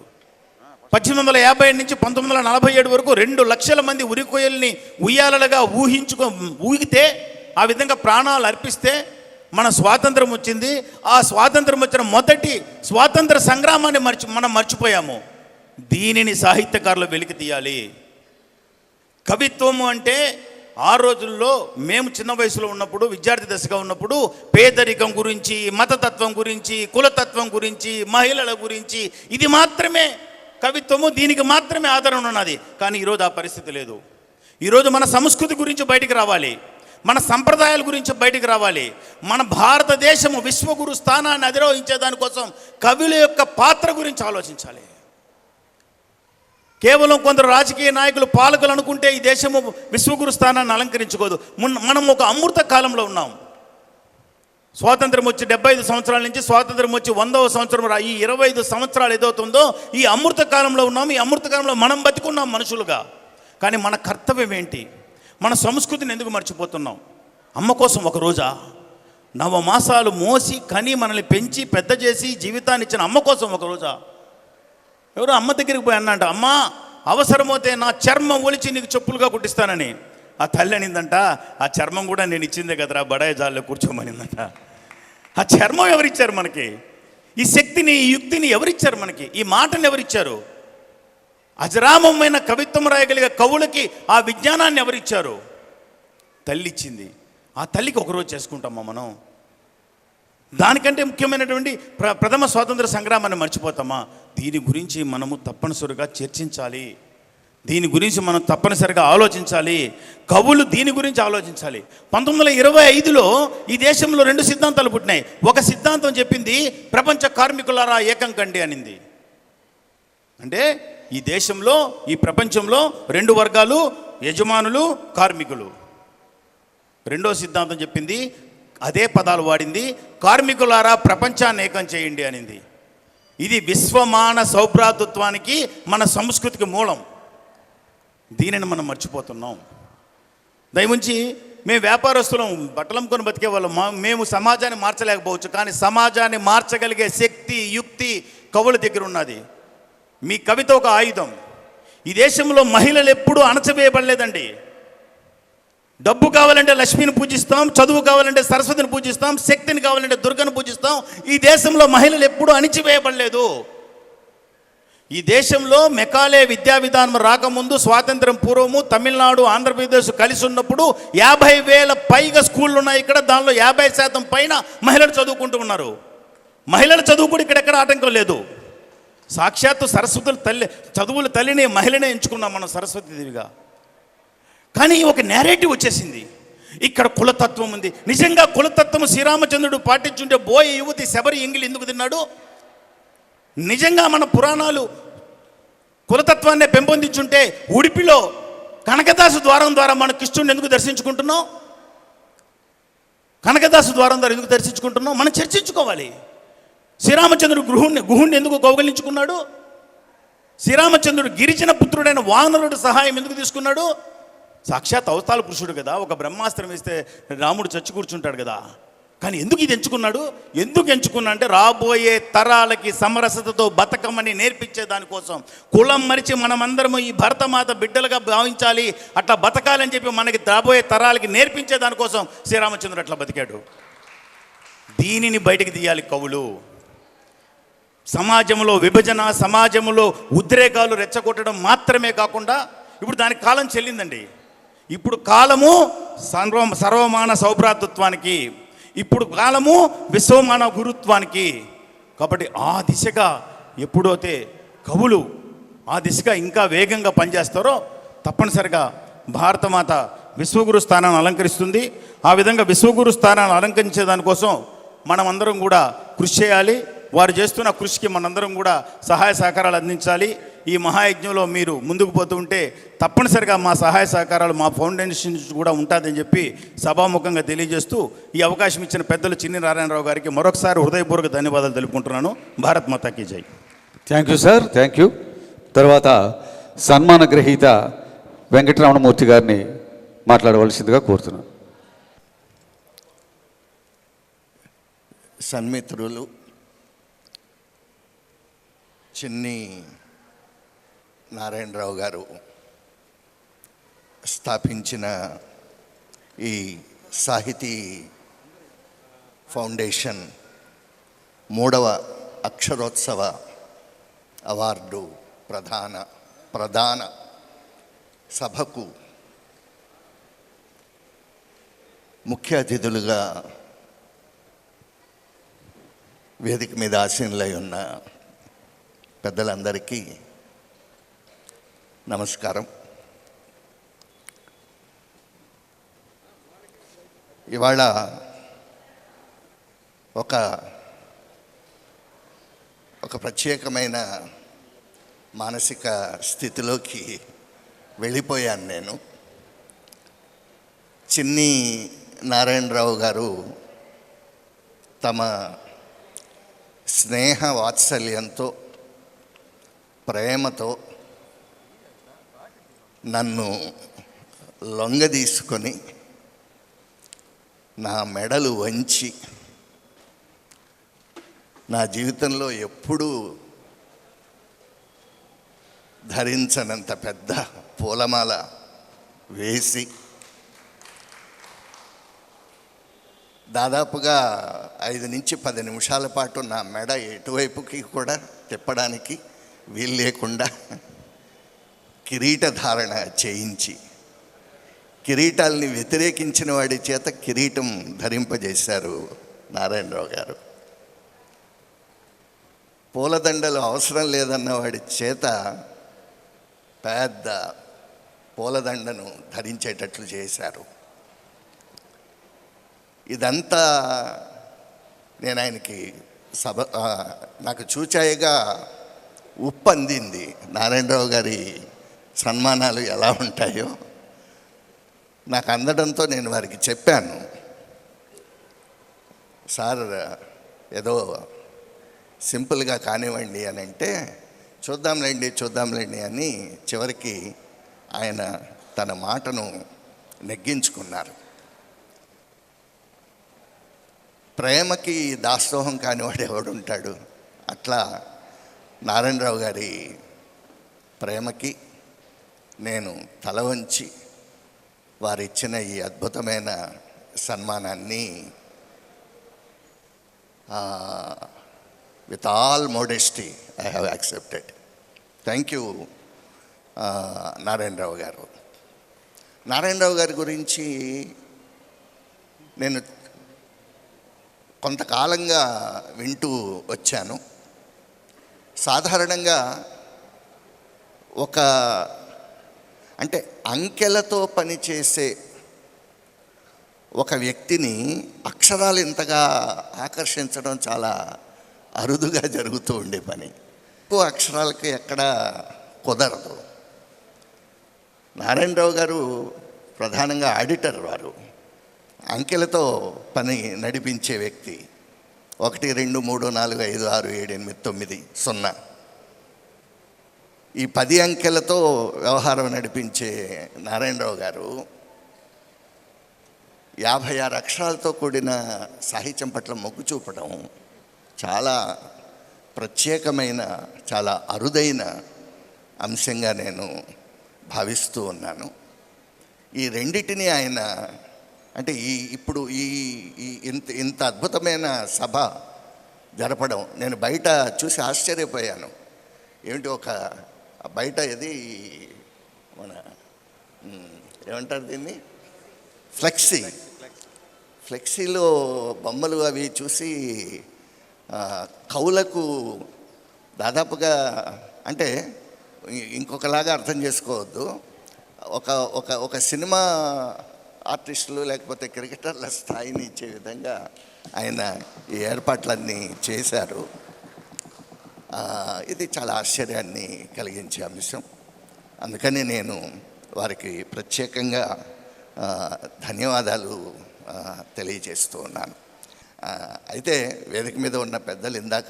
F: 1850 నుంచి 1947 వరకు 2 లక్షల మంది ఉరికొయ్యల్ని ఉయ్యాలలుగా ఊగితే, ఆ విధంగా ప్రాణాలు అర్పిస్తే మన స్వాతంత్రం వచ్చింది. ఆ స్వాతంత్రం వచ్చిన మొదటి స్వాతంత్ర సంగ్రామాన్ని మనం మర్చిపోయాము. దీనిని సాహిత్యకారులు వెలికి తీయాలి. కవిత్వము అంటే ఆ రోజుల్లో మేము చిన్న వయసులో ఉన్నప్పుడు, విద్యార్థి దశగా ఉన్నప్పుడు, పేదరికం గురించి, మతతత్వం గురించి, కులతత్వం గురించి, మహిళల గురించి, ఇది మాత్రమే కవిత్వము, దీనికి మాత్రమే ఆదరణ ఉన్నది. కానీ ఈరోజు ఆ పరిస్థితి లేదు. ఈరోజు మన సంస్కృతి గురించి బయటికి రావాలి, మన సంప్రదాయాల గురించి బయటికి రావాలి. మన భారతదేశము విశ్వగురు స్థానాన్ని అధిరోహించే దానికోసం కవుల యొక్క పాత్ర గురించి ఆలోచించాలి. కేవలం కొందరు రాజకీయ నాయకులు, పాలకులు అనుకుంటే ఈ దేశము విశ్వగురు స్థానాన్ని అలంకరించుకోదు. మనం ఒక అమృత కాలంలో ఉన్నాం. స్వాతంత్రం వచ్చి 75 సంవత్సరాల నుంచి స్వాతంత్రం వచ్చి 100వ సంవత్సరం, ఈ 25 సంవత్సరాలు ఏదవుతుందో ఈ అమృత కాలంలో ఉన్నాం. ఈ అమృత కాలంలో మనం బతికున్నాం మనుషులుగా. కానీ మన కర్తవ్యం ఏంటి? మన సంస్కృతిని ఎందుకు మర్చిపోతున్నాం? అమ్మ కోసం ఒక రోజా? 9 మాసాలు మోసి కని మనల్ని పెంచి పెద్ద చేసి జీవితాన్ని ఇచ్చిన అమ్మ కోసం ఒక రోజా? ఎవరో అమ్మ దగ్గరికి పోయి అన్నంట, అమ్మ అవసరమైతే నా చర్మం ఒలిచి నీకు చెప్పులుగా కుట్టిస్తానని. ఆ తల్లి అనిందంట, ఆ చర్మం కూడా నేను ఇచ్చిందే కదరా, బడాయి జాల్లో కూర్చోమనిందంట. ఆ చర్మం ఎవరిచ్చారు మనకి? ఈ శక్తిని, ఈ యుక్తిని ఎవరిచ్చారు మనకి? ఈ మాటను ఎవరిచ్చారు? అజరామమైన కవిత్వం రాయగలిగే కవులకి ఆ విజ్ఞానాన్ని ఎవరిచ్చారు? తల్లి ఇచ్చింది. ఆ తల్లికి ఒకరోజు చేసుకుంటామా మనం? దానికంటే ముఖ్యమైనటువంటి ప్రథమ స్వాతంత్ర సంగ్రామాన్ని మర్చిపోతామా? దీని గురించి మనము తప్పనిసరిగా చర్చించాలి. దీని గురించి మనం తప్పనిసరిగా ఆలోచించాలి. కవులు దీని గురించి ఆలోచించాలి. 1925లో ఈ దేశంలో 2 సిద్ధాంతాలు పుట్టినాయి. ఒక సిద్ధాంతం చెప్పింది ప్రపంచ కార్మికులారా ఏకం కండి అనింది. అంటే ఈ దేశంలో, ఈ ప్రపంచంలో 2 వర్గాలు, యజమానులు, కార్మికులు. రెండో సిద్ధాంతం చెప్పింది, అదే పదాలు వాడింది, కార్మికులారా ప్రపంచాన్ని ఏకం చేయండి అనింది. ఇది విశ్వమాన సౌభ్రాతృత్వానికి, మన సంస్కృతికి మూలం. దీనిని మనం మర్చిపోతున్నాం. దయవుంచి మేము వ్యాపారస్తులం, బట్టలు అమ్ముకొని బతికే వాళ్ళం. మేము సమాజాన్ని మార్చలేకపోవచ్చు, కానీ సమాజాన్ని మార్చగలిగే శక్తి, యుక్తి కవుల దగ్గర ఉన్నది. మీ కవిత ఒక ఆయుధం. ఈ దేశంలో మహిళలు ఎప్పుడూ అణచవేయబడలేదండి. డబ్బు కావాలంటే లక్ష్మిని పూజిస్తాం, చదువు కావాలంటే సరస్వతిని పూజిస్తాం, శక్తిని కావాలంటే దుర్గను పూజిస్తాం. ఈ దేశంలో మహిళలు ఎప్పుడూ అణిచివేయబడలేదు. ఈ దేశంలో మెకాలే విద్యా విధానం రాకముందు, స్వాతంత్రం పూర్వము తమిళనాడు, ఆంధ్రప్రదేశ్ కలిసి ఉన్నప్పుడు 50,000 పైగా స్కూళ్ళు ఉన్నాయి ఇక్కడ. దానిలో 50% పైన మహిళలు చదువుకుంటూ ఉన్నారు. మహిళల చదువు కూడా ఇక్కడెక్కడ ఆటంకం లేదు. సాక్షాత్తు సరస్వతుల తల్లి, చదువుల తల్లిని, మహిళనే ఎంచుకున్నాం మనం సరస్వతీదేవిగా. కానీ ఒక నేరేటివ్ వచ్చేసింది, ఇక్కడ కులతత్వం ఉంది. నిజంగా కులతత్వం శ్రీరామచంద్రుడు పాటించుంటే బోయ యువతి శబరి ఎంగిలి ఎందుకు తిన్నాడు? నిజంగా మన పురాణాలు కులతత్వాన్ని పెంపొందించుంటే ఉడిపిలో కనకదాసు ద్వారం ద్వారా మన కృష్ణుడిని ఎందుకు దర్శించుకుంటున్నాం? కనకదాసు ద్వారం ద్వారా ఎందుకు దర్శించుకుంటున్నాం? మనం చర్చించుకోవాలి. శ్రీరామచంద్రుడు గుహుణ్ణి ఎందుకు కౌగలించుకున్నాడు? శ్రీరామచంద్రుడు గిరిజన పుత్రుడైన వానరుడు సహాయం ఎందుకు తీసుకున్నాడు? సాక్షాత్ అవతాల పురుషుడు కదా. ఒక బ్రహ్మాస్త్రం వేస్తే రాముడు చచ్చి కూర్చుంటాడు కదా. కానీ ఎందుకు ఇది ఎంచుకున్నాడు? ఎందుకు ఎంచుకున్నా అంటే రాబోయే తరాలకి సమరసతతో బతకమని నేర్పించే దానికోసం. కులం మరిచి మనమందరము ఈ భరతమాత బిడ్డలుగా భావించాలి, అట్లా బతకాలని చెప్పి మనకి రాబోయే తరాలకి నేర్పించే దానికోసం శ్రీరామచంద్రుడు అట్లా బతికాడు. దీనిని బయటికి తీయాలి కవులు. సమాజంలో విభజన, సమాజంలో ఉద్రేకాలు రెచ్చగొట్టడం మాత్రమే కాకుండా, ఇప్పుడు దానికి కాలం చెల్లిందండి. ఇప్పుడు కాలము సర్వమాన సౌభ్రాతృత్వానికి, ఇప్పుడు కాలము విశ్వమాన గురుత్వానికి. కాబట్టి ఆ దిశగా ఎప్పుడైతే కవులు ఆ దిశగా ఇంకా వేగంగా పనిచేస్తారో తప్పనిసరిగా భారతమాత విశ్వగురు స్థానాన్ని అలంకరిస్తుంది. ఆ విధంగా విశ్వగురు స్థానాన్ని అలంకరించే దానికోసం మనమందరం కూడా కృషి చేయాలి. వారు చేస్తున్న కృషికి మనందరం కూడా సహాయ సహకారాలు అందించాలి. ఈ మహాయజ్ఞంలో మీరు ముందుకు పోతూ ఉంటే తప్పనిసరిగా మా సహాయ సహకారాలు మా ఫౌండేషన్ కూడా ఉంటుందని చెప్పి సభాముఖంగా తెలియజేస్తూ ఈ అవకాశం ఇచ్చిన పెద్దలు చిన్ని నారాయణరావు గారికి మరొకసారి హృదయపూర్వక ధన్యవాదాలు తెలుపుకుంటున్నాను. భారత్ మాతాకి జై.
A: Thank you sir, thank you. తర్వాత సన్మాన గ్రహీత వెంకటరమణమూర్తి గారిని మాట్లాడవలసిందిగా కోరుతున్నాను.
G: సన్మిత్రులు చిన్ని నారాయణరావు గారు స్థాపించిన ఈ సాహితీ ఫౌండేషన్ 3వ అక్షరోత్సవ అవార్డు ప్రధాన సభకు ముఖ్య అతిథులుగా వేదిక మీద ఆసీనులై ఉన్న పెద్దలందరికీ నమస్కారం. ఇవాళ ఒక ప్రత్యేకమైన మానసిక స్థితిలోకి వెళ్ళిపోయాను నేను. చిన్ని నారాయణరావు గారు తమ స్నేహ వాత్సల్యంతో, ప్రేమతో నన్ను లొంగదీసుకొని నా మెడలు వంచి నా జీవితంలో ఎప్పుడూ ధరించనంత పెద్ద పూలమాల వేసి దాదాపుగా 5 నుంచి 10 నిమిషాల పాటు నా మెడ ఎటువైపుకి కూడా తిప్పడానికి వీలు లేకుండా కిరీట ధారణ చేయించి, కిరీటాల్ని వ్యతిరేకించిన వాడి చేత కిరీటం ధరింపజేశారు నారాయణరావు గారు. పూలదండలు అవసరం లేదన్న వాడి చేత పెద్ద పూలదండను ధరించేటట్లు చేశారు. ఇదంతా నేను ఆయనకి నాకు చూచాయిగా ఉప్పందింది. నారాయణరావు గారి సన్మానాలు ఎలా ఉంటాయో నాకు అందడంతో నేను వారికి చెప్పాను, సార్ ఏదో సింపుల్గా కానివ్వండి అని అంటే, చూద్దాంలేండి అని చివరికి ఆయన తన మాటను నెగ్గించుకున్నారు. ప్రేమకి దాసోహం కానివాడు ఎవడుంటాడు? అట్లా నారాయణరావు గారి ప్రేమకి నేను తల వంచి వారిచ్చిన ఈ అద్భుతమైన సన్మానాన్ని with all modesty I have accepted. Thank you Narayana Rao గారు. నారాయణరావు గారి గురించి నేను కొంతకాలంగా వింటూ వచ్చాను. సాధారణంగా అంటే అంకెలతో పనిచేసే ఒక వ్యక్తిని అక్షరాలు ఇంతగా ఆకర్షించడం చాలా అరుదుగా జరుగుతూ ఉండే పని. ఎక్కువ అక్షరాలకు ఎక్కడ కుదరదు. నారాయణరావు గారు ప్రధానంగా ఆడిటర్. వారు అంకెలతో పని నడిపించే వ్యక్తి. 1 2 3 4 5 6 7 8 9 0 ఈ 10 అంకెలతో వ్యవహారం నడిపించే నారాయణరావు గారు 56 అక్షరాలతో కూడిన సాహిత్యం పట్ల మొగ్గు చూపడం చాలా ప్రత్యేకమైన, చాలా అరుదైన అంశంగా నేను భావిస్తూ ఉన్నాను. ఈ రెండిటిని ఆయన అంటే ఇప్పుడు ఇంత అద్భుతమైన సభ జరపడం నేను బయట చూసి ఆశ్చర్యపోయాను. ఏమిటి బయట ఇది మన ఏమంటారు దీన్ని, ఫ్లెక్సీలో బొమ్మలు అవి చూసి కవులకు దాదాపుగా అంటే ఇంకొకలాగా అర్థం చేసుకోవద్దు. ఒక సినిమా ఆర్టిస్టులు లేకపోతే క్రికెటర్ల స్థాయిని ఇచ్చే విధంగా ఆయన ఈ ఏర్పాట్లన్నీ చేశారు. ఇది చాలా ఆశ్చర్యాన్ని కలిగించే అంశం. అందుకని నేను వారికి ప్రత్యేకంగా ధన్యవాదాలు తెలియజేస్తూ ఉన్నాను. అయితే వేదిక మీద ఉన్న పెద్దలు ఇందాక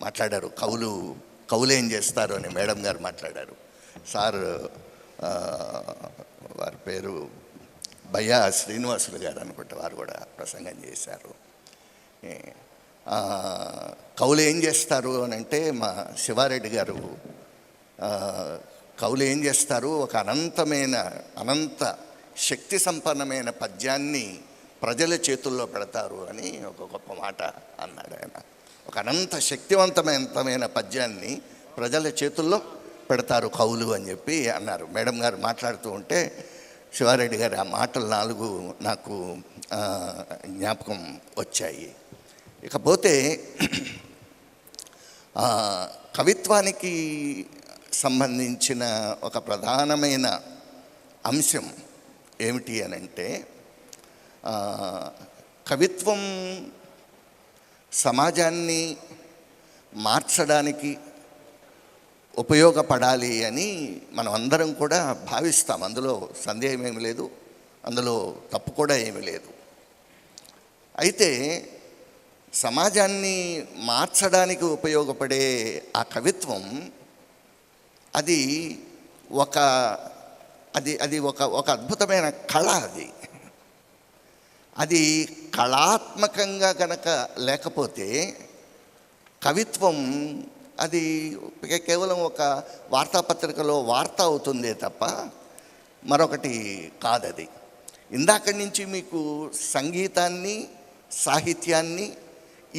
G: మాట్లాడారు, కవులు ఏం చేస్తారు అని మేడం గారు మాట్లాడారు. సార్ వారి పేరు బయ్యా శ్రీనివాసులు గారు అనుకుంటే వారు కూడా ప్రసంగం చేశారు. కవులు ఏం చేస్తారు అని అంటే మా శివారెడ్డి గారు కవులు ఏం చేస్తారు, ఒక అనంత శక్తి సంపన్నమైన పద్యాన్ని ప్రజల చేతుల్లో పెడతారు అని ఒక గొప్ప మాట అన్నాడు ఆయన. ఒక అనంత శక్తివంతమైన పద్యాన్ని ప్రజల చేతుల్లో పెడతారు కవులు అని చెప్పి అన్నారు. మేడం గారు మాట్లాడుతూ ఉంటే శివారెడ్డి గారు ఆ మాటలు 4 నాకు జ్ఞాపకం వచ్చాయి. ఇకపోతే కవిత్వానికి సంబంధించిన ఒక ప్రధానమైన అంశం ఏమిటి అనంటే, కవిత్వం సమాజాన్ని మార్చడానికి ఉపయోగపడాలి అని మనం అందరం కూడా భావిస్తాం. అందులో సందేహం ఏమి లేదు, అందులో తప్పు కూడా ఏమీ లేదు. అయితే సమాజాన్ని మార్చడానికి ఉపయోగపడే ఆ కవిత్వం అది ఒక అద్భుతమైన కళ. అది కళాత్మకంగా కనుక లేకపోతే కవిత్వం అది కేవలం ఒక వార్తాపత్రికలో వార్త అవుతుందే తప్ప మరొకటి కాదది. ఇందాకడి నుంచి మీకు సంగీతాన్ని, సాహిత్యాన్ని,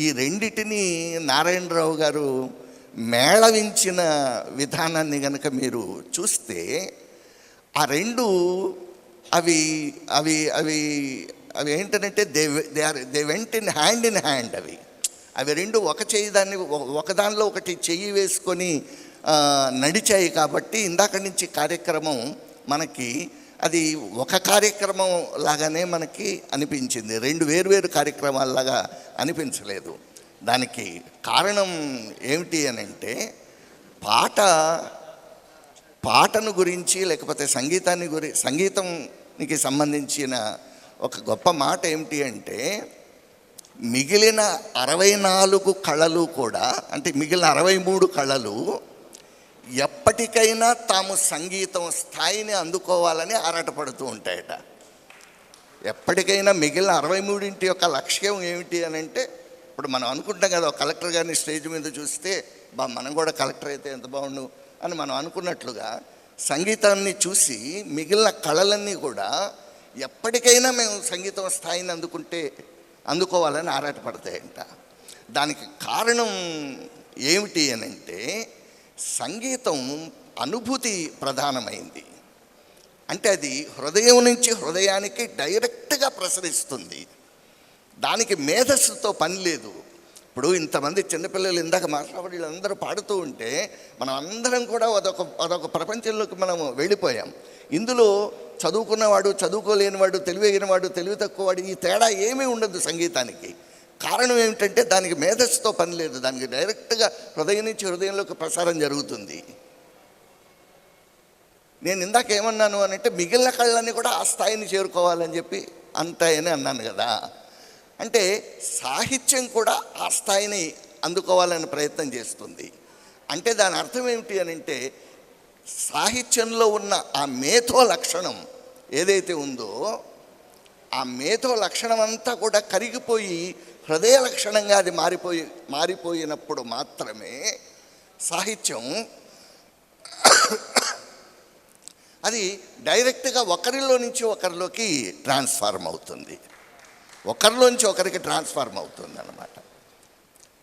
G: ఈ రెండిటిని నారాయణరావు గారు మేళవించిన విధానాన్ని కనుక మీరు చూస్తే ఆ రెండు అవి అవి అవి అవి ఏంటంటే దే వెంట ఇన్ హ్యాండ్. అవి రెండు ఒక చెయ్యి దాన్ని ఒకదానిలో ఒకటి చెయ్యి వేసుకొని నడిచాయి. కాబట్టి ఇందాక నుంచి కార్యక్రమం మనకి అది ఒక కార్యక్రమం లాగానే మనకి అనిపించింది, 2 వేర్వేరు కార్యక్రమాలలాగా అనిపించలేదు. దానికి కారణం ఏమిటి అని అంటే, పాటను గురించి లేకపోతే సంగీతానికి సంబంధించిన ఒక గొప్ప మాట ఏమిటి అంటే, మిగిలిన 64 కళలు కూడా, అంటే మిగిలిన 63 కళలు ఎప్పటికైనా తాము సంగీతం స్థాయిని అందుకోవాలని ఆరాటపడుతూ ఉంటాయట. ఎప్పటికైనా మిగిలిన 63 యొక్క లక్ష్యం ఏమిటి అని అంటే, ఇప్పుడు మనం అనుకుంటాం కదా, కలెక్టర్ గారిని స్టేజ్ మీద చూస్తే మనం కూడా కలెక్టర్ అయితే ఎంత బాగుండు అని మనం అనుకున్నట్లుగా సంగీతాన్ని చూసి మిగిలిన కళలన్నీ కూడా ఎప్పటికైనా మేము సంగీతం స్థాయిని అందుకోవాలని ఆరాటపడతాయంట. దానికి కారణం ఏమిటి అని అంటే, సంగీతం అనుభూతి ప్రధానమైంది. అంటే అది హృదయం నుంచి హృదయానికి డైరెక్ట్గా ప్రసరిస్తుంది. దానికి మేధస్సుతో పని లేదు. ఇప్పుడు ఇంతమంది చిన్నపిల్లలు ఇందాక మాట్లాడి వీళ్ళందరూ పాడుతూ ఉంటే మనం అందరం కూడా అదొక ప్రపంచంలోకి మనం వెళ్ళిపోయాం. ఇందులో చదువుకున్నవాడు, చదువుకోలేనివాడు, తెలివైనవాడు, తెలివి తక్కువవాడు, ఈ తేడా ఏమీ ఉండదు సంగీతానికి. కారణం ఏమిటంటే దానికి మేధస్సుతో పని లేదు, దానికి డైరెక్ట్గా హృదయం నుంచి హృదయంలోకి ప్రసారం జరుగుతుంది. నేను ఇందాక ఏమన్నాను అని అంటే, మిగిలిన కళ్ళన్నీ కూడా ఆ స్థాయిని చేరుకోవాలని చెప్పి అంతాయని అన్నాను కదా. అంటే సాహిత్యం కూడా ఆ స్థాయిని అందుకోవాలని ప్రయత్నం చేస్తుంది. అంటే దాని అర్థం ఏమిటి అని అంటే, సాహిత్యంలో ఉన్న ఆ మేధో లక్షణం ఏదైతే ఉందో ఆ మేధో లక్షణం అంతా కూడా కరిగిపోయి హృదయ లక్షణంగా అది మారిపోయినప్పుడు మాత్రమే సాహిత్యం అది డైరెక్ట్గా ఒకరిలో నుంచి ఒకరిలోకి ట్రాన్స్ఫార్మ్ అవుతుంది, ఒకరిలోంచి ఒకరికి ట్రాన్స్ఫార్మ్ అవుతుంది అన్నమాట.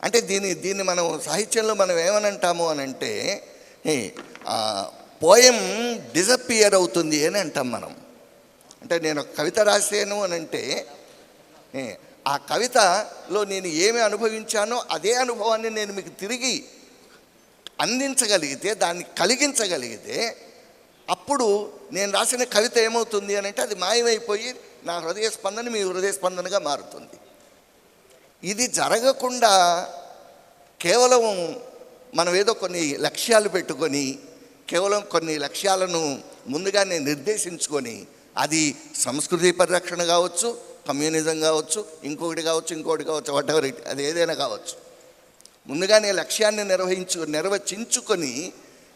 G: అంటే దీన్ని మనం సాహిత్యంలో మనం ఏమనంటాము అని అంటే, పోయం డిజపియర్ అవుతుంది అని అంటాం మనం. అంటే నేను ఒక కవిత రాసాను అని అంటే, ఆ కవితలో నేను ఏమి అనుభవించానో అదే అనుభవాన్ని నేను మీకు తిరిగి అందించగలిగితే, దాన్ని కలిగించగలిగితే, అప్పుడు నేను రాసిన కవిత ఏమవుతుంది అని అంటే అది మాయమైపోయి నా హృదయ స్పందన మీ హృదయ స్పందనగా మారుతుంది. ఇది జరగకుండా కేవలం మనం ఏదో కొన్ని లక్ష్యాలు పెట్టుకొని, కేవలం కొన్ని లక్ష్యాలను ముందుగానే నిర్దేశించుకొని, అది సంస్కృతి పరిరక్షణ కావచ్చు, కమ్యూనిజం కావచ్చు, ఇంకొకటి కావచ్చు, వాటెవర్ ఇట్, అది ఏదైనా కావచ్చు, ముందుగానే లక్ష్యాన్ని నిర్వచించుకొని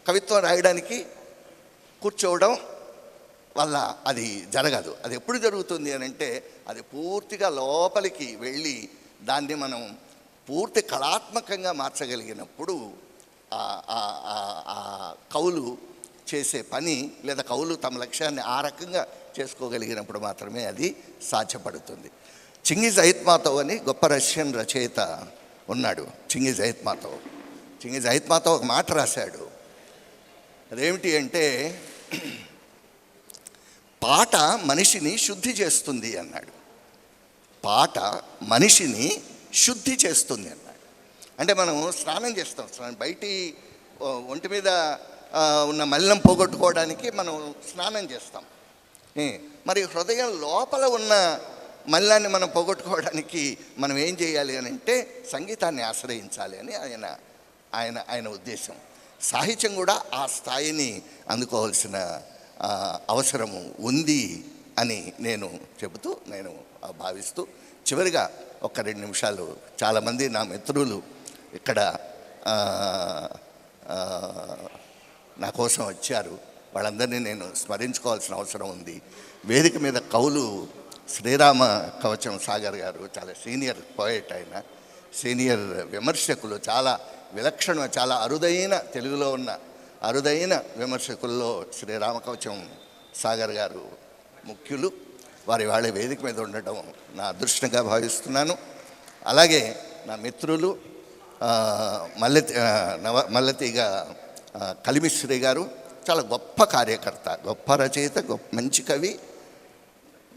G: కవిత్వం రాయడానికి కూర్చోవడం వల్ల అది జరగదు. అది ఎప్పుడు జరుగుతుంది అని అంటే, అది పూర్తిగా లోపలికి వెళ్ళి దాన్ని మనం పూర్తి కళాత్మకంగా మార్చగలిగినప్పుడు ఆ కవులు చేసే పని లేదా కవులు తమ లక్ష్యాన్ని ఆ రకంగా చేసుకోగలిగినప్పుడు మాత్రమే అది సాధ్యపడుతుంది. చింగిజ్ ఐత్మాతోవ్ అని గొప్ప రష్యన్ రచయిత ఉన్నాడు. చింగిజ్ ఐత్మాతోవ్ ఒక మాట రాశాడు. అదేమిటి అంటే, పాట మనిషిని శుద్ధి చేస్తుంది అన్నాడు. పాట మనిషిని శుద్ధి చేస్తుంది అన్నాడు. అంటే మనం స్నానం చేస్తాం, బయటి ఒంటి మీద ఉన్న మలినం పోగొట్టుకోవడానికి మనం స్నానం చేస్తాం. మరి హృదయం లోపల ఉన్న మలినాన్ని మనం పోగొట్టుకోవడానికి మనం ఏం చేయాలి అని అంటే సంగీతాన్ని ఆశ్రయించాలి అని ఆయన ఉద్దేశం. సాహిత్యం కూడా ఆ స్థాయిని అందుకోవాల్సిన అవసరము ఉంది అని నేను చెబుతూ, నేను భావిస్తూ, చివరిగా ఒక 2 నిమిషాలు, చాలామంది నా మిత్రులు ఇక్కడ నా కోసం వచ్చారు, వాళ్ళందరినీ నేను స్మరించుకోవాల్సిన అవసరం ఉంది. వేదిక మీద కవులు శ్రీరామ కవచం సాగర్ గారు చాలా సీనియర్ పోయెట్, ఆయన సీనియర్ విమర్శకులు, చాలా విలక్షణ, చాలా అరుదైన తెలుగులో ఉన్న అరుదైన విమర్శకుల్లో శ్రీరామ కవచం సాగర్ గారు ముఖ్యులు. వారి వాళ్ళ వేదిక మీద ఉండటం నా అదృష్టంగా భావిస్తున్నాను. అలాగే నా మిత్రులు మల్లెతీగ కలిమిశ్రీ గారు చాలా గొప్ప కార్యకర్త, గొప్ప రచయిత, మంచి కవి,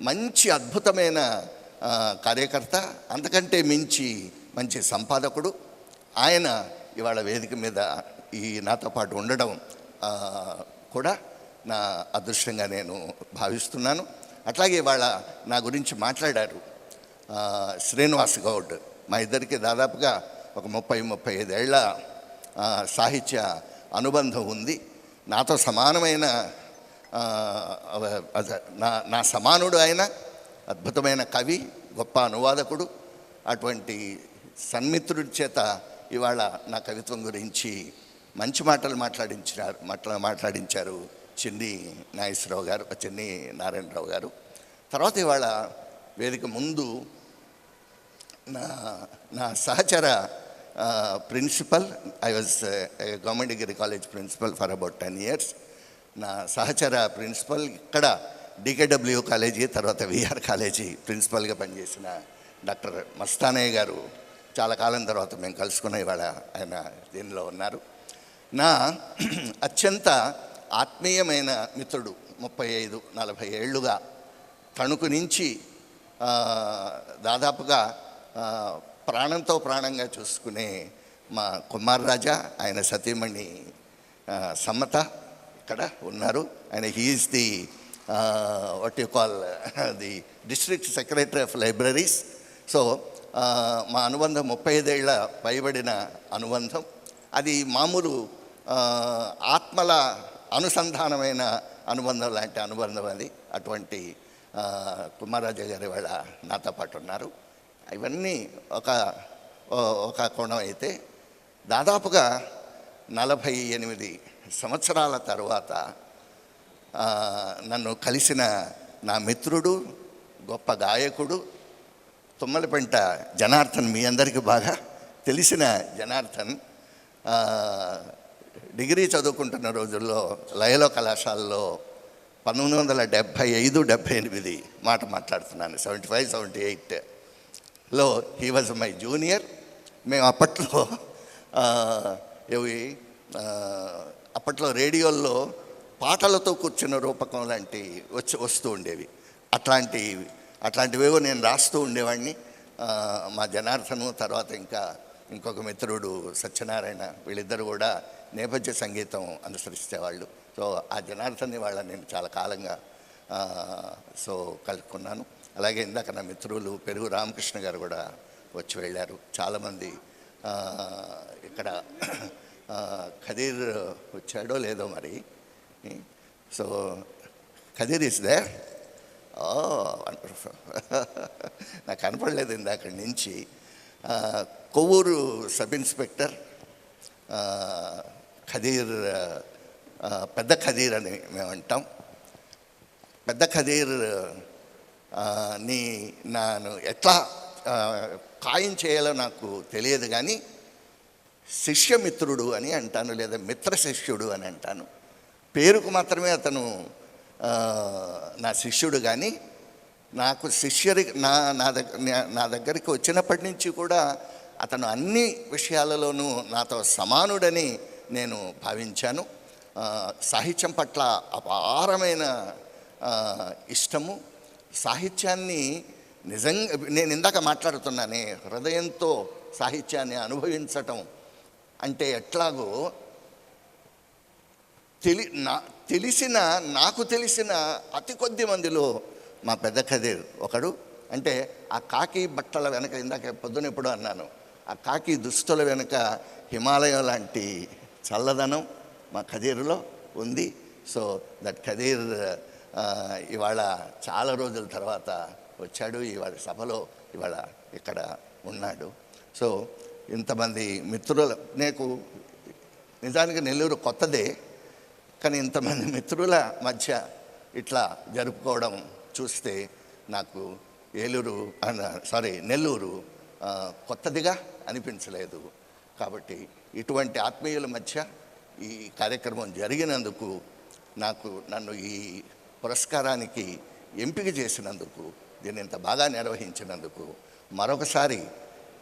G: మంచి అద్భుతమైన కార్యకర్త, అంతకంటే మించి మంచి సంపాదకుడు. ఆయన ఇవాళ వేదిక మీద నాతో పాటు ఉండడం కూడా నా అదృష్టంగా నేను భావిస్తున్నాను. అట్లాగే ఇవాళ నా గురించి మాట్లాడారు శ్రీనివాస్ గౌడ్. మా ఇద్దరికి దాదాపుగా ఒక 30-35 ఏళ్ల సాహిత్య అనుబంధం ఉంది. నాతో సమానమైన నా సమానుడు ఆయన, అద్భుతమైన కవి, గొప్ప అనువాదకుడు. అటువంటి సన్మిత్రుడి చేత ఇవాళ నా కవిత్వం గురించి మంచి మాటలు మాట్లాడించారు చెన్ని నారాయణరావు గారు. తర్వాత ఇవాళ వేదిక ముందు నా సహచర principal, I was government degree college principal for about 10 years. నా సహచర ప్రిన్సిపల్ ఇక్కడ డికేడబ్ల్యూ కాలేజీ, తర్వాత విఆర్ కాలేజీ ప్రిన్సిపల్గా పనిచేసిన డాక్టర్ మస్తానయ్య గారు చాలా కాలం తర్వాత మేము కలుసుకున్న ఇవాళ ఆయన దీనిలో ఉన్నారు. నా అత్యంత ఆత్మీయమైన మిత్రుడు, 35-40 ఏళ్ళుగా తణుకు నుంచి దాదాపుగా ప్రాణంతో ప్రాణంగా చూసుకునే మా కుమార్ రాజా, ఆయన సతీమణి సమ్మత ఇక్కడ ఉన్నారు. ఆయన he is the what you call the district secretary of libraries. So మా అనుబంధం 35 ఏళ్ల పైబడిన అనుబంధం. అది మామూలు ఆత్మల అనుసంధానమైన అనుబంధం లాంటి అనుబంధం అది. అటువంటి కుమారరాజా గారి వాళ్ళ నాతో పాటు ఉన్నారు. ఇవన్నీ ఒక కోణం అయితే, దాదాపుగా 48 సంవత్సరాల తర్వాత నన్ను కలిసిన నా మిత్రుడు, గొప్ప గాయకుడు తుమ్మలపెంట జనార్దన్, మీ అందరికీ బాగా తెలిసిన జనార్దన్, డిగ్రీ చదువుకుంటున్న రోజుల్లో లయలో కళాశాలలో 1975-78 మాట్లాడుతున్నాను, 75-78లో హీ వాజ్ మై జూనియర్. మేము అప్పట్లో రేడియోల్లో పాటలతో కూర్చున్న రూపకం లాంటి వస్తూ ఉండేవి. అట్లాంటివేవో నేను రాస్తూ ఉండేవాడిని. మా జనార్దను, తర్వాత ఇంకొక మిత్రుడు సత్యనారాయణ, వీళ్ళిద్దరు కూడా నేపథ్య సంగీతం అనుసరిస్తేవాళ్ళు. సో ఆ జనార్దన్ని వాళ్ళ నేను చాలా కాలంగా కలుపుకున్నాను. అలాగే ఇందాక నా మిత్రులు పెరుగు రామకృష్ణ గారు కూడా వచ్చి వెళ్ళారు. చాలామంది ఇక్కడ ఖదీర్ వచ్చాడో లేదో మరి. So Khadeer is there. Wonderful. నాకు కనపడలేదు ఇందాక నుంచి. కొవ్వూరు సబ్ ఇన్స్పెక్టర్ ఖదీర్, పెద్ద ఖదీర్ అని మేము అంటాం. పెద్ద ఖదీర్ నేను ఎట్లా ఖాయం చేయాలో నాకు తెలియదు, కానీ శిష్యమిత్రుడు అని అంటాను, లేదా మిత్ర శిష్యుడు అని అంటాను. పేరుకు మాత్రమే అతను నా శిష్యుడు, కానీ నాకు నా దగ్గరికి వచ్చినప్పటి నుంచి కూడా అతను అన్ని విషయాలలోనూ నాతో సమానుడని నేను భావించాను. సాహిత్యం పట్ల అపారమైన ఇష్టము, సాహిత్యాన్ని నిజంగా నేను ఇందాక మాట్లాడుతున్నానే, హృదయంతో సాహిత్యాన్ని అనుభవించటం అంటే ఎట్లాగో నాకు తెలిసిన అతి కొద్ది మందిలో మా పెద్ద ఖదీర్ ఒకడు. అంటే ఆ కాకి బట్టల వెనక, ఇందాక పొద్దున ఎప్పుడో అన్నాను, ఆ కాకి దుస్తుల వెనుక హిమాలయం లాంటి చల్లదనం మా ఖదీర్లో ఉంది. సో దట్ ఖదీర్ ఇవాళ చాలా రోజుల తర్వాత వచ్చాడు, ఇవాళ సభలో ఇవాళ ఇక్కడ ఉన్నాడు. సో ఇంతమంది మిత్రుల, నాకు నిజానికి నెల్లూరు కొత్తదే, కానీ ఇంతమంది మిత్రుల మధ్య ఇట్లా జరుపుకోవడం చూస్తే నాకు నెల్లూరు కొత్తదిగా అనిపించలేదు. కాబట్టి ఇటువంటి ఆత్మీయుల మధ్య ఈ కార్యక్రమం జరిగినందుకు, నన్ను ఈ పురస్కారానికి ఎంపిక చేసినందుకు, దీన్ని ఇంత బాగా నిర్వహించినందుకు మరొకసారి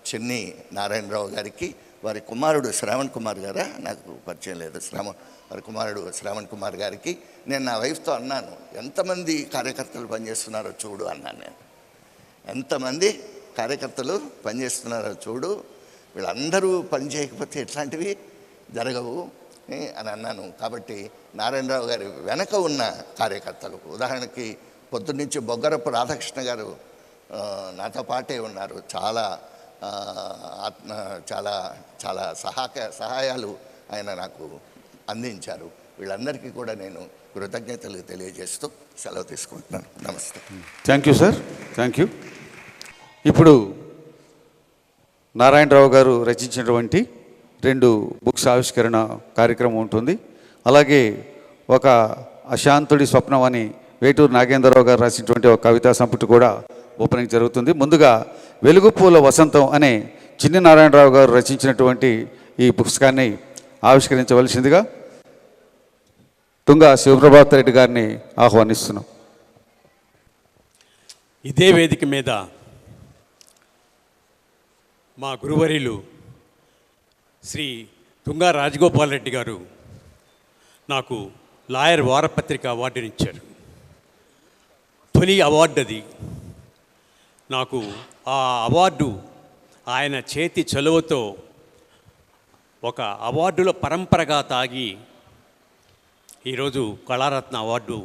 G: చిన్ని నారాయణరావు గారికి, వారి కుమారుడు శ్రావణ్ కుమార్ గారా, నాకు పరిచయం లేదు, వారి కుమారుడు శ్రావణ్ కుమార్ గారికి నేను నా వైఫ్తో అన్నాను, ఎంతమంది కార్యకర్తలు పనిచేస్తున్నారో చూడు అన్నాను. నేను ఎంతమంది కార్యకర్తలు పనిచేస్తున్నారో చూడు, వీళ్ళందరూ పనిచేయకపోతే ఎట్లాంటివి జరగవు అని అన్నాను. కాబట్టి నారాయణరావు గారి వెనక ఉన్న కార్యకర్తలు, ఉదాహరణకి పొద్దున్నుంచి బొగ్గరపు రాధాకృష్ణ గారు నాతో పాటే ఉన్నారు, చాలా చాలా చాలా సహాయాలు ఆయన నాకు అందించారు. వీళ్ళందరికీ కూడా నేను కృతజ్ఞతలు తెలియజేస్తూ సెలవు తీసుకుంటున్నాను. నమస్తే.
A: Thank you sir, thank you. ఇప్పుడు నారాయణరావు గారు రచించినటువంటి 2 బుక్స్ ఆవిష్కరణ కార్యక్రమం ఉంటుంది. అలాగే ఒక అశాంతుడి స్వప్నం అని వేటూరు నాగేంద్రరావు గారు రాసినటువంటి ఒక కవితా సంపుటి కూడా ఓపెనింగ్ జరుగుతుంది. ముందుగా వెలుగుపూల వసంతం అనే చిన్ని నారాయణరావు గారు రచించినటువంటి ఈ పుస్తకాన్ని ఆవిష్కరించవలసిందిగా తుంగా శివప్రభాత్ రెడ్డి గారిని ఆహ్వానిస్తున్నాం.
H: ఇదే వేదిక మీద మా గురువర్యులు శ్రీ తుంగా రాజగోపాల్ రెడ్డి గారు నాకు లాయర్ వారపత్రిక అవార్డునిచ్చారు. తొలి అవార్డు అది. నాకు ఆ అవార్డు ఆయన చేతి చలువతో ఒక అవార్డుల పరంపరగా తాగి ఈరోజు కళారత్న అవార్డు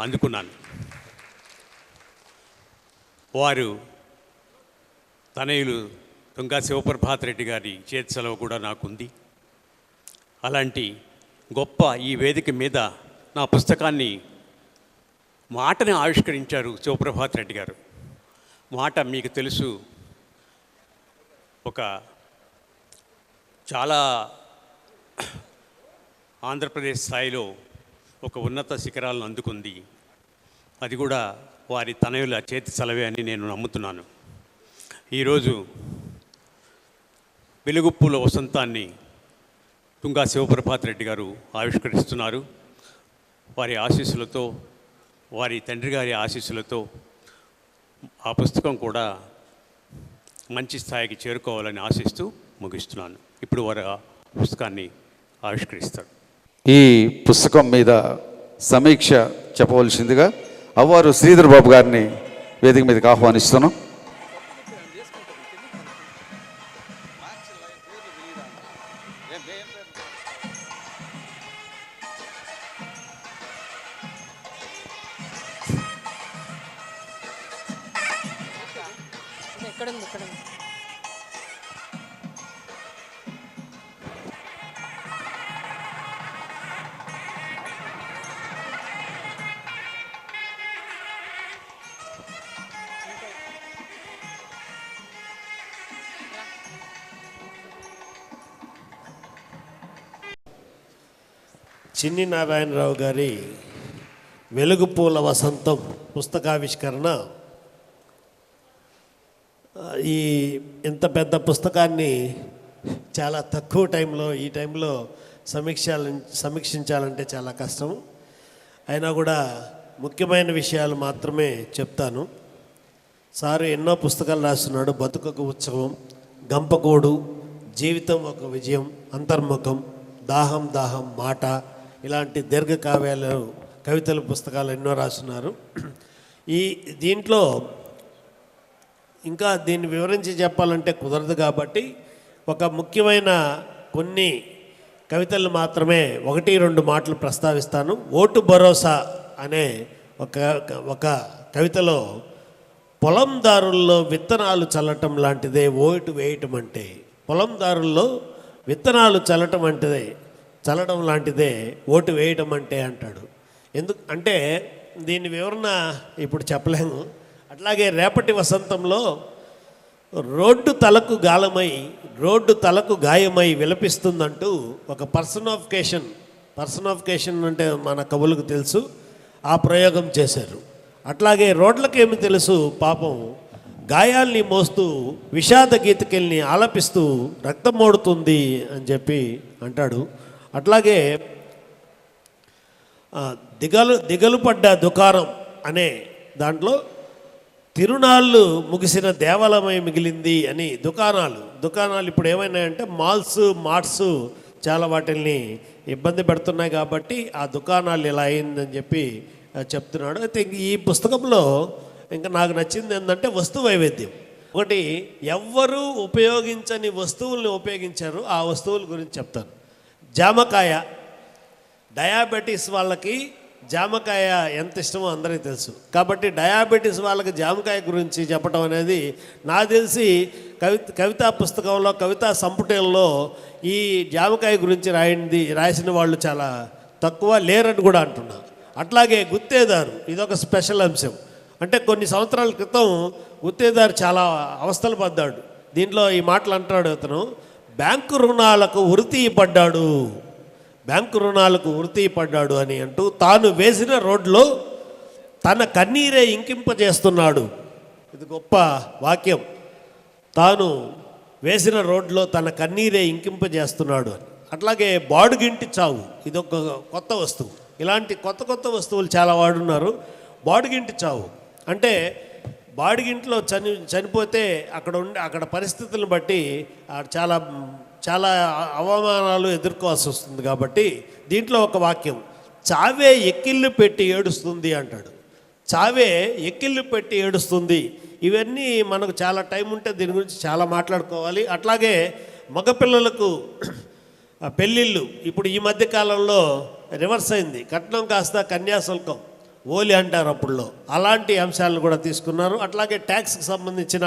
H: అందుకున్నాను. వారు తనయులు తుంగా శివప్రభాత్ రెడ్డి గారి చేతి సెలవు కూడా నాకుంది. అలాంటి గొప్ప ఈ వేదిక మీద నా పుస్తకాన్ని మాటని ఆవిష్కరించారు శివప్రభాత్ రెడ్డి గారు. మాట మీకు తెలుసు, ఒక చాలా ఆంధ్రప్రదేశ్ స్థాయిలో ఒక ఉన్నత శిఖరాలను అందుకుంది. అది కూడా వారి తనయుల చేతి సెలవే అని నేను నమ్ముతున్నాను. ఈరోజు వెలుగుపూల వసంతాన్ని తుంగా శివప్రభాత్ రెడ్డి గారు ఆవిష్కరిస్తున్నారు. వారి ఆశీస్సులతో, వారి తండ్రి గారి ఆశీస్సులతో ఆ పుస్తకం కూడా మంచి స్థాయికి చేరుకోవాలని ఆశిస్తూ ముగిస్తున్నాను. ఇప్పుడు వారు ఆ పుస్తకాన్ని ఆవిష్కరిస్తారు.
A: ఈ పుస్తకం మీద సమీక్ష చెప్పవలసిందిగా అవ్వారు శ్రీధర్ బాబు గారిని వేదిక మీదకి ఆహ్వానిస్తున్నాం.
I: చిన్ని నారాయణరావు గారి వెలుగుపూల వసంతం పుస్తకావిష్కరణ. ఈ ఇంత పెద్ద పుస్తకాన్ని చాలా తక్కువ టైంలో ఈ టైంలో సమీక్షించాలంటే చాలా కష్టం. అయినా కూడా ముఖ్యమైన విషయాలు మాత్రమే చెప్తాను. సారు ఎన్నో పుస్తకాలు రాస్తున్నాడు. బతుకకు ఉత్సవం, గంపకోడు, జీవితం ఒక విజయం, అంతర్ముఖం, దాహం దాహం మాట, ఇలాంటి దీర్ఘకావ్యాలు కవితల పుస్తకాలు ఎన్నో రాస్తున్నారు. దీంట్లో ఇంకా దీన్ని వివరించి చెప్పాలంటే కుదరదు కాబట్టి ఒక ముఖ్యమైన కొన్ని కవితలు మాత్రమే 1-2 మాటలు ప్రస్తావిస్తాను. ఓటు భరోసా అనే ఒక కవితలో పొలందారుల్లో విత్తనాలు చల్లటం లాంటిదే ఓటు వేయటం అంటే, పొలందారుల్లో విత్తనాలు చల్లడం లాంటిదే ఓటు వేయటం అంటే అంటాడు. అంటే దీని వివరణ ఇప్పుడు చెప్పలేము. అట్లాగే రేపటి వసంతంలో రోడ్డు తలకు గాయమై విలపిస్తుందంటూ ఒక పర్సనాఫికేషన్ అంటే మన కవులకు తెలుసు, ఆ ప్రయోగం చేశారు. అట్లాగే రోడ్లకేమి తెలుసు పాపం, గాయాల్ని మోస్తూ విషాద గీతికల్ని ఆలపిస్తూ రక్తం మోడుతుంది అని చెప్పి అంటాడు. అట్లాగే దిగలు పడ్డ దుకాణం అనే దాంట్లో తిరునాళ్ళు ముగిసిన దేవాలయమై మిగిలింది అని దుకాణాలు ఇప్పుడు ఏమైనాయంటే మార్ట్స్ చాలా వాటిల్ని ఇబ్బంది పెడుతున్నాయి కాబట్టి ఆ దుకాణాలు ఇలా అయిందని చెప్పి చెప్తున్నాడు. అయితే ఈ పుస్తకంలో ఇంకా నాకు నచ్చింది ఏంటంటే వస్తు వైవిధ్యం. ఒకటి, ఎవ్వరూ ఉపయోగించని వస్తువుల్ని ఉపయోగించారు, ఆ వస్తువుల గురించి చెప్తాను. జామకాయ, డయాబెటీస్ వాళ్ళకి జామకాయ ఎంత ఇష్టమో అందరికీ తెలుసు. కాబట్టి డయాబెటీస్ వాళ్ళకి జామకాయ గురించి చెప్పడం అనేది నాకు తెలిసి కవితా పుస్తకంలో, కవితా సంపుటంలో ఈ జామకాయ గురించి రాసిన వాళ్ళు చాలా తక్కువ, లేరని కూడా అంటున్నా. అట్లాగే గుత్తేదారు, ఇదొక స్పెషల్ అంశం. అంటే కొన్ని సంవత్సరాల క్రితం గుత్తేదారు చాలా అవస్థలు పడ్డాడు. దీంట్లో ఈ మాటలు అంటాడు అతను, బ్యాంకు రుణాలకు ఉరితీ పడ్డాడు అని అంటూ తాను వేసిన రోడ్లో తన కన్నీరే ఇంకింపజేస్తున్నాడు. ఇది గొప్ప వాక్యం. తాను వేసిన రోడ్లో తన కన్నీరే ఇంకింపజేస్తున్నాడు అని. అట్లాగే బాడుగింటి చావు, ఇదొక కొత్త వస్తువు. ఇలాంటి కొత్త వస్తువులు చాలా వాడున్నారు. బాడుగింటి చావు అంటే బాడిగింట్లో చనిపోతే అక్కడ పరిస్థితులను బట్టి చాలా అవమానాలు ఎదుర్కోవాల్సి వస్తుంది. కాబట్టి దీంట్లో ఒక వాక్యం, చావే ఎక్కిళ్ళు పెట్టి ఏడుస్తుంది అంటాడు. చావే ఎక్కిళ్ళు పెట్టి ఏడుస్తుంది. ఇవన్నీ మనకు చాలా టైం ఉంటే దీని గురించి చాలా మాట్లాడుకోవాలి. అట్లాగే మగపిల్లలకు పెళ్ళిళ్ళు ఇప్పుడు ఈ మధ్య కాలంలో రివర్స్ అయింది. కట్నం కాస్త కన్యాశుల్కం, ఓలి అంటారు అప్పుడులో. అలాంటి అంశాలను కూడా తీసుకున్నారు. అట్లాగే ట్యాక్స్కి సంబంధించిన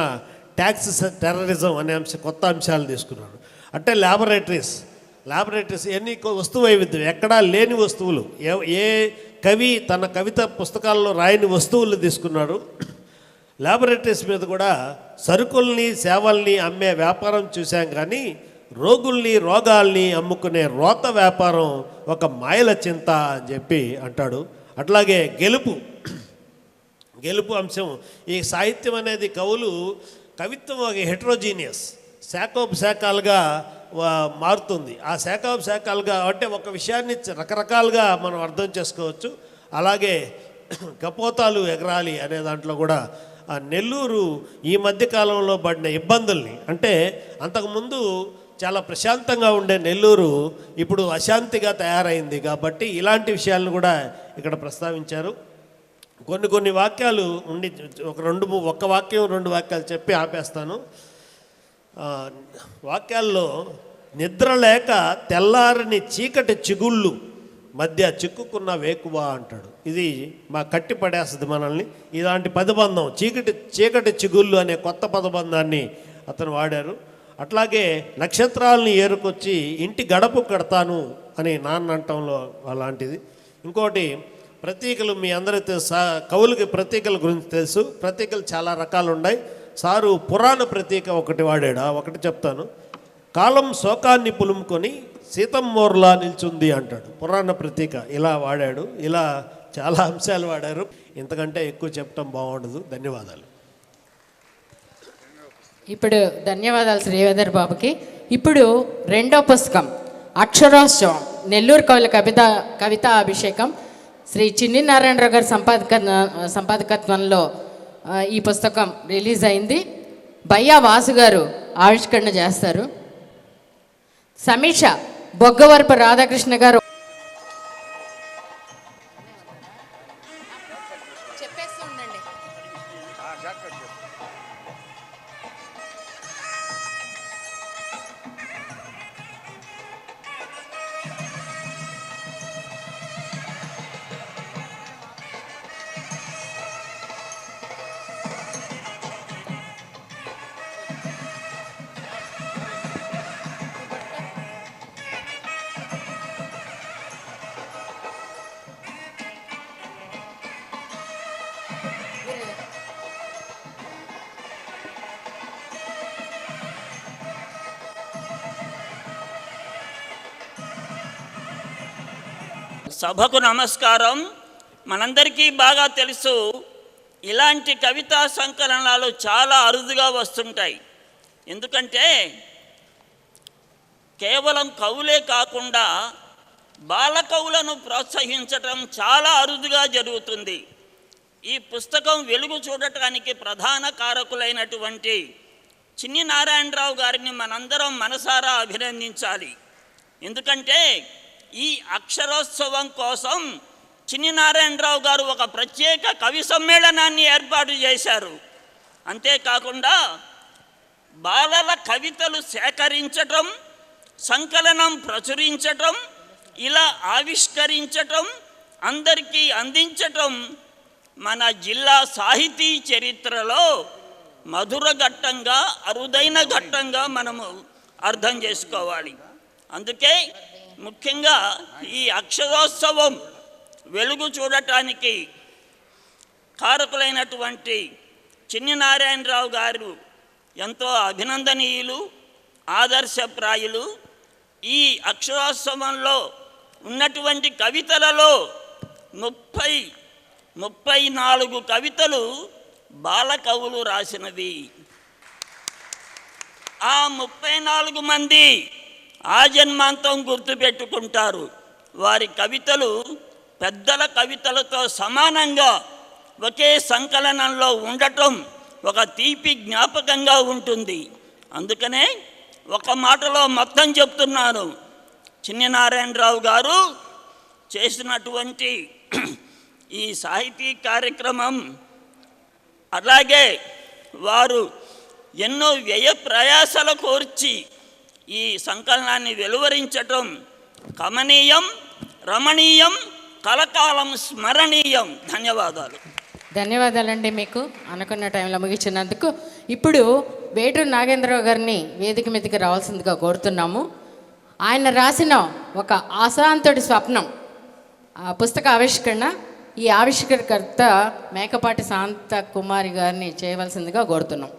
I: ట్యాక్స్ టెర్రరిజం అనే కొత్త అంశాలు తీసుకున్నారు. అంటే ల్యాబొరేటరీస్ ఇవన్నీ వస్తు వైవిధ్యం, ఎక్కడా లేని వస్తువులు, ఏ కవి తన కవిత పుస్తకాల్లో రాయని వస్తువులు తీసుకున్నాడు. ల్యాబొరేటరీస్ మీద కూడా సరుకుల్ని సేవల్ని అమ్మే వ్యాపారం చూసాం, కానీ రోగాల్ని అమ్ముకునే రోత వ్యాపారం ఒక మాయల చింత అని చెప్పి అంటాడు. అట్లాగే గెలుపు అంశం. ఈ సాహిత్యం అనేది కవిత్వం ఒక హెట్రోజీనియస్, శాఖోపశాఖలుగా మారుతుంది. ఆ శాఖోపశాఖలుగా అంటే ఒక విషయాన్ని రకరకాలుగా మనం అర్థం చేసుకోవచ్చు. అలాగే కపోతాలు ఎగరాలి అనే దాంట్లో కూడా ఆ నెల్లూరు ఈ మధ్యకాలంలో పడిన ఇబ్బందుల్ని, అంటే అంతకుముందు చాలా ప్రశాంతంగా ఉండే నెల్లూరు ఇప్పుడు అశాంతిగా తయారైంది. కాబట్టి ఇలాంటి విషయాలను కూడా ఇక్కడ ప్రస్తావించారు. కొన్ని వాక్యాలు ఉండి ఒక వాక్యం 2 వాక్యాలు చెప్పి ఆపేస్తాను. వాక్యాల్లో నిద్ర లేక తెల్లారని చీకటి చిగుళ్ళు మధ్య చిక్కుకున్న వేకువా అంటాడు. ఇది మా కట్టి పడేస్తుంది మనల్ని. ఇలాంటి పదబంధం చీకటి చిగుళ్ళు అనే కొత్త పదబంధాన్ని అతను వాడారు. అట్లాగే నక్షత్రాలని ఏరుకొచ్చి ఇంటి గడపు కడతాను అని నాన్న అంటంలో అలాంటిది. ఇంకోటి ప్రతీకలు, మీ అందరికీ తెలుసు, కవులకి ప్రతీకల గురించి తెలుసు. ప్రతీకలు చాలా రకాలు ఉన్నాయి. సారు పురాణ ప్రతీక ఒకటి వాడాడు, ఒకటి చెప్తాను. కాలం శోకాన్ని పులుముకొని సీతమ్మోర్లా నిల్చుంది అంటాడు. పురాణ ప్రతీక ఇలా వాడాడు. ఇలా చాలా అంశాలు వాడారు. ఇంతకంటే ఎక్కువ చెప్పడం బాగుండదు. ధన్యవాదాలు.
J: ఇప్పుడు ధన్యవాదాలు శ్రీధర్ బాబుకి. ఇప్పుడు రెండో పుస్తకం అక్షరోత్సవం నెల్లూరు కవుల కవితా అభిషేకం శ్రీ చిన్ని నారాయణరావు గారి సంపాదకత్వంలో ఈ పుస్తకం రిలీజ్ అయింది. బయ్యా వాసు గారు ఆవిష్కరణ చేస్తారు. సమీక్ష బొగ్గవరపు రాధాకృష్ణ గారు.
K: సభకు నమస్కారం. మనందరికీ బాగా తెలుసు, ఇలాంటి కవితా సంకలనాలు చాలా అరుదుగా వస్తుంటాయి. ఎందుకంటే కేవలం కవులే కాకుండా బాల కవులను ప్రోత్సహించటం చాలా అరుదుగా జరుగుతుంది. ఈ పుస్తకం వెలుగు చూడటానికి ప్రధాన కారకులైనటువంటి చిన్ని నారాయణరావు గారిని మనందరం మనసారా అభినందించాలి. ఎందుకంటే ఈ అక్షరోత్సవం కోసం చిన్ని నారాయణరావు గారు ఒక ప్రత్యేక కవి సమ్మేళనాన్ని ఏర్పాటు చేశారు. అంతేకాకుండా బాలల కవితలు సేకరించటం, సంకలనం ప్రచురించటం, ఇలా ఆవిష్కరించటం, అందరికీ అందించటం మన జిల్లా సాహితీ చరిత్రలో మధుర ఘట్టంగా, అరుదైన ఘట్టంగా మనము అర్థం చేసుకోవాలి. అందుకే ముఖ్యంగా ఈ అక్షరోత్సవం వెలుగు చూడటానికి కారకులైనటువంటి చిన్ని నారాయణరావు గారు ఎంతో అభినందనీయులు, ఆదర్శప్రాయులు. ఈ అక్షరోత్సవంలో ఉన్నటువంటి కవితలలో 34 కవితలు బాల కవులు రాసినవి. ఆ 34 మంది ఆజన్మాంతం గుర్తుపెట్టుకుంటారు. వారి కవితలు పెద్దల కవితలతో సమానంగా ఒకే సంకలనంలో ఉండటం ఒక తీపి జ్ఞాపకంగా ఉంటుంది. అందుకనే ఒక మాటలో మొత్తం చెప్తున్నాను. చిన్ని నారాయణరావు గారు చేసినటువంటి ఈ సాహితీ కార్యక్రమం, అలాగే వారు ఎన్నో వ్యయ ప్రయాసల కోర్చి ఈ సంకలనాన్ని వెలువరించటం కమనీయం, రమణీయం, కలకాలం స్మరణీయం. ధన్యవాదాలు.
J: ధన్యవాదాలండి మీకు అనుకున్న టైంలో ముగించినందుకు. ఇప్పుడు వేటూరు నాగేంద్రరావు గారిని వేదిక మీదకి రావాల్సిందిగా కోరుతున్నాము. ఆయన రాసిన ఒక ఆశాంతుడి స్వప్నం పుస్తక ఆవిష్కరణ, ఈ ఆవిష్కరణకర్త మేకపాటి శాంత కుమారి గారిని చేయవలసిందిగా కోరుతున్నాం.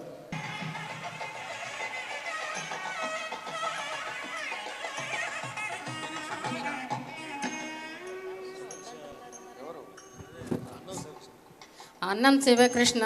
J: అన్నం శివకృష్ణ.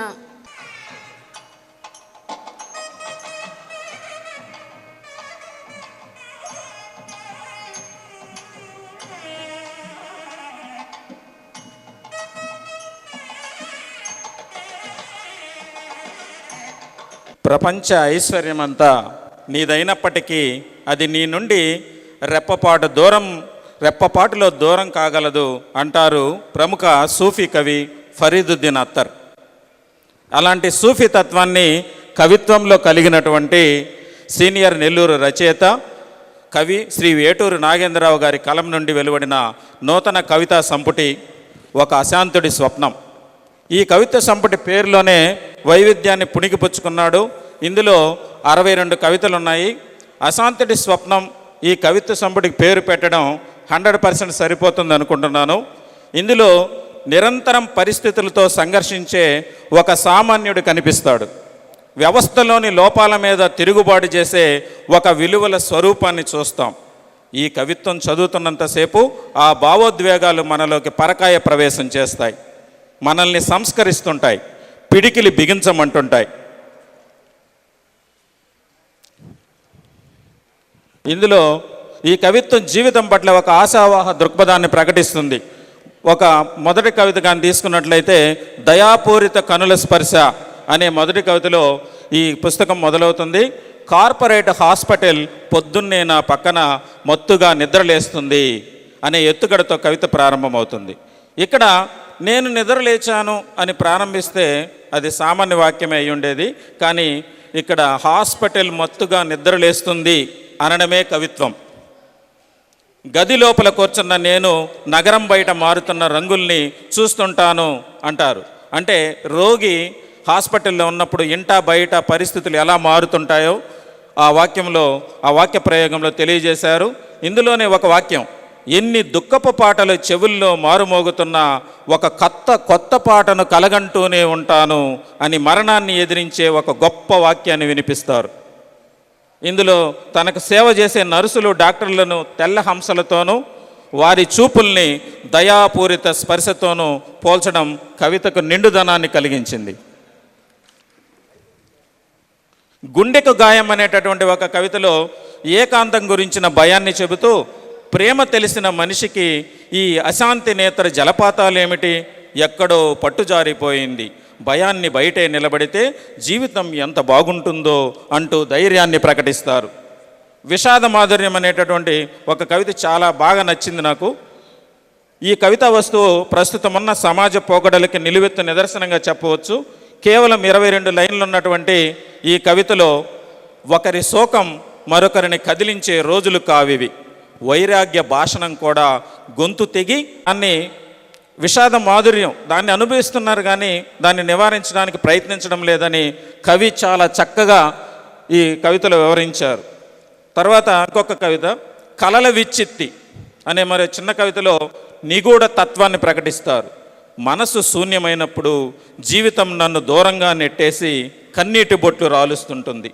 F: ప్రపంచ ఐశ్వర్యమంతా నీదైనప్పటికీ అది నీ నుండి రెప్పపాటులో దూరం కాగలదు అంటారు ప్రముఖ సూఫీ కవి ఫరీదుద్దీన్ అత్తర్. అలాంటి సూఫీ తత్వాన్ని కవిత్వంలో కలిగినటువంటి సీనియర్ నెల్లూరు రచయిత కవి శ్రీ వేటూరు నాగేంద్రరావు గారి కలం నుండి వెలువడిన నూతన కవితా సంపుటి ఒక అశాంతుడి స్వప్నం. ఈ కవిత సంపుటి పేరులోనే వైవిధ్యాన్ని పుణికిపుచ్చుకున్నాడు. ఇందులో 62 కవితలు ఉన్నాయి. అశాంతుడి స్వప్నం ఈ కవిత్వ సంపుటికి పేరు పెట్టడం 100% సరిపోతుంది అనుకుంటున్నాను. ఇందులో నిరంతరం పరిస్థితులతో సంఘర్షించే ఒక సామాన్యుడు కనిపిస్తాడు. వ్యవస్థలోని లోపాల మీద తిరుగుబాటు చేసే ఒక విలువల స్వరూపాన్ని చూస్తాం. ఈ కవిత్వం చదువుతున్నంతసేపు ఆ భావోద్వేగాలు మనలోకి పరకాయ ప్రవేశం చేస్తాయి, మనల్ని సంస్కరిస్తుంటాయి, పిడికిలి బిగించమంటుంటాయి.
L: ఇందులో ఈ కవిత్వం జీవితం పట్ల ఒక ఆశావాహ దృక్పథాన్ని ప్రకటిస్తుంది. ఒక మొదటి కవిత కానీ తీసుకున్నట్లయితే దయాపూరిత కనుల స్పర్శ అనే మొదటి కవితలో ఈ పుస్తకం మొదలవుతుంది. కార్పొరేట్ హాస్పిటల్ పొద్దున్నే నా పక్కన మత్తుగా నిద్రలేస్తుంది అనే ఎత్తుగడతో కవిత ప్రారంభమవుతుంది. ఇక్కడ నేను నిద్రలేచాను అని ప్రారంభిస్తే అది సామాన్య వాక్యమే అయి ఉండేది. కానీ ఇక్కడ హాస్పిటల్ మత్తుగా నిద్రలేస్తుంది అనడమే కవిత్వం. గది లోపల కూర్చున్న నేను నగరం బయట మారుతున్న రంగుల్ని చూస్తుంటాను అంటారు. అంటే రోగి హాస్పిటల్లో ఉన్నప్పుడు ఇంటా బయట పరిస్థితులు ఎలా మారుతుంటాయో ఆ వాక్య ప్రయోగంలో తెలియజేశారు. ఇందులోనే ఒక వాక్యం, ఎన్ని దుఃఖపు పాటలు చెవుల్లో మారుమోగుతున్నా ఒక కొత్త పాటను కలగంటూనే ఉంటాను అని మరణాన్ని ఎదిరించే ఒక గొప్ప వాక్యాన్ని వినిపిస్తారు. ఇందులో తనకు సేవ చేసే నర్సులు డాక్టర్లను తెల్ల హంసలతోనూ వారి చూపుల్ని దయాపూరిత స్పర్శతోనూ పోల్చడం కవితకు నిండుదనాన్ని కలిగించింది. గుండెకు గాయం అనేటటువంటి ఒక కవితలో ఏకాంతం గురించిన భయాన్ని చెబుతూ ప్రేమ తెలిసిన మనిషికి ఈ అశాంతి నేత్ర జలపాతాలేమిటి, ఎక్కడో పట్టుజారిపోయింది, భయాన్ని బయటే నిలబడితే జీవితం ఎంత బాగుంటుందో అంటూ ధైర్యాన్ని ప్రకటిస్తారు. విషాద మాధుర్యం అనేటటువంటి ఒక కవిత చాలా బాగా నచ్చింది నాకు. ఈ కవితా వస్తువు ప్రస్తుతం ఉన్న సమాజ పోకడలకి నిలువెత్తు నిదర్శనంగా చెప్పవచ్చు. కేవలం 22 లైన్లు ఉన్నటువంటి ఈ కవితలో ఒకరి శోకం మరొకరిని కదిలించే రోజులు కావివి. వైరాగ్య భాషణం కూడా గొంతు తెగి దాన్ని విషాద మాధుర్యం దాన్ని అనుభవిస్తున్నారు, కానీ దాన్ని నివారించడానికి ప్రయత్నించడం లేదని కవి చాలా చక్కగా ఈ కవితలో వివరించారు. తర్వాత ఇంకొక కవిత కలల విచ్చిత్తి అనే మరో చిన్న కవితలో నిగూఢ తత్వాన్ని ప్రకటిస్తారు. మనసు శూన్యమైనప్పుడు జీవితం నన్ను దూరంగా నెట్టేసి కన్నీటి బొట్లు రాలుస్తుంటుంది.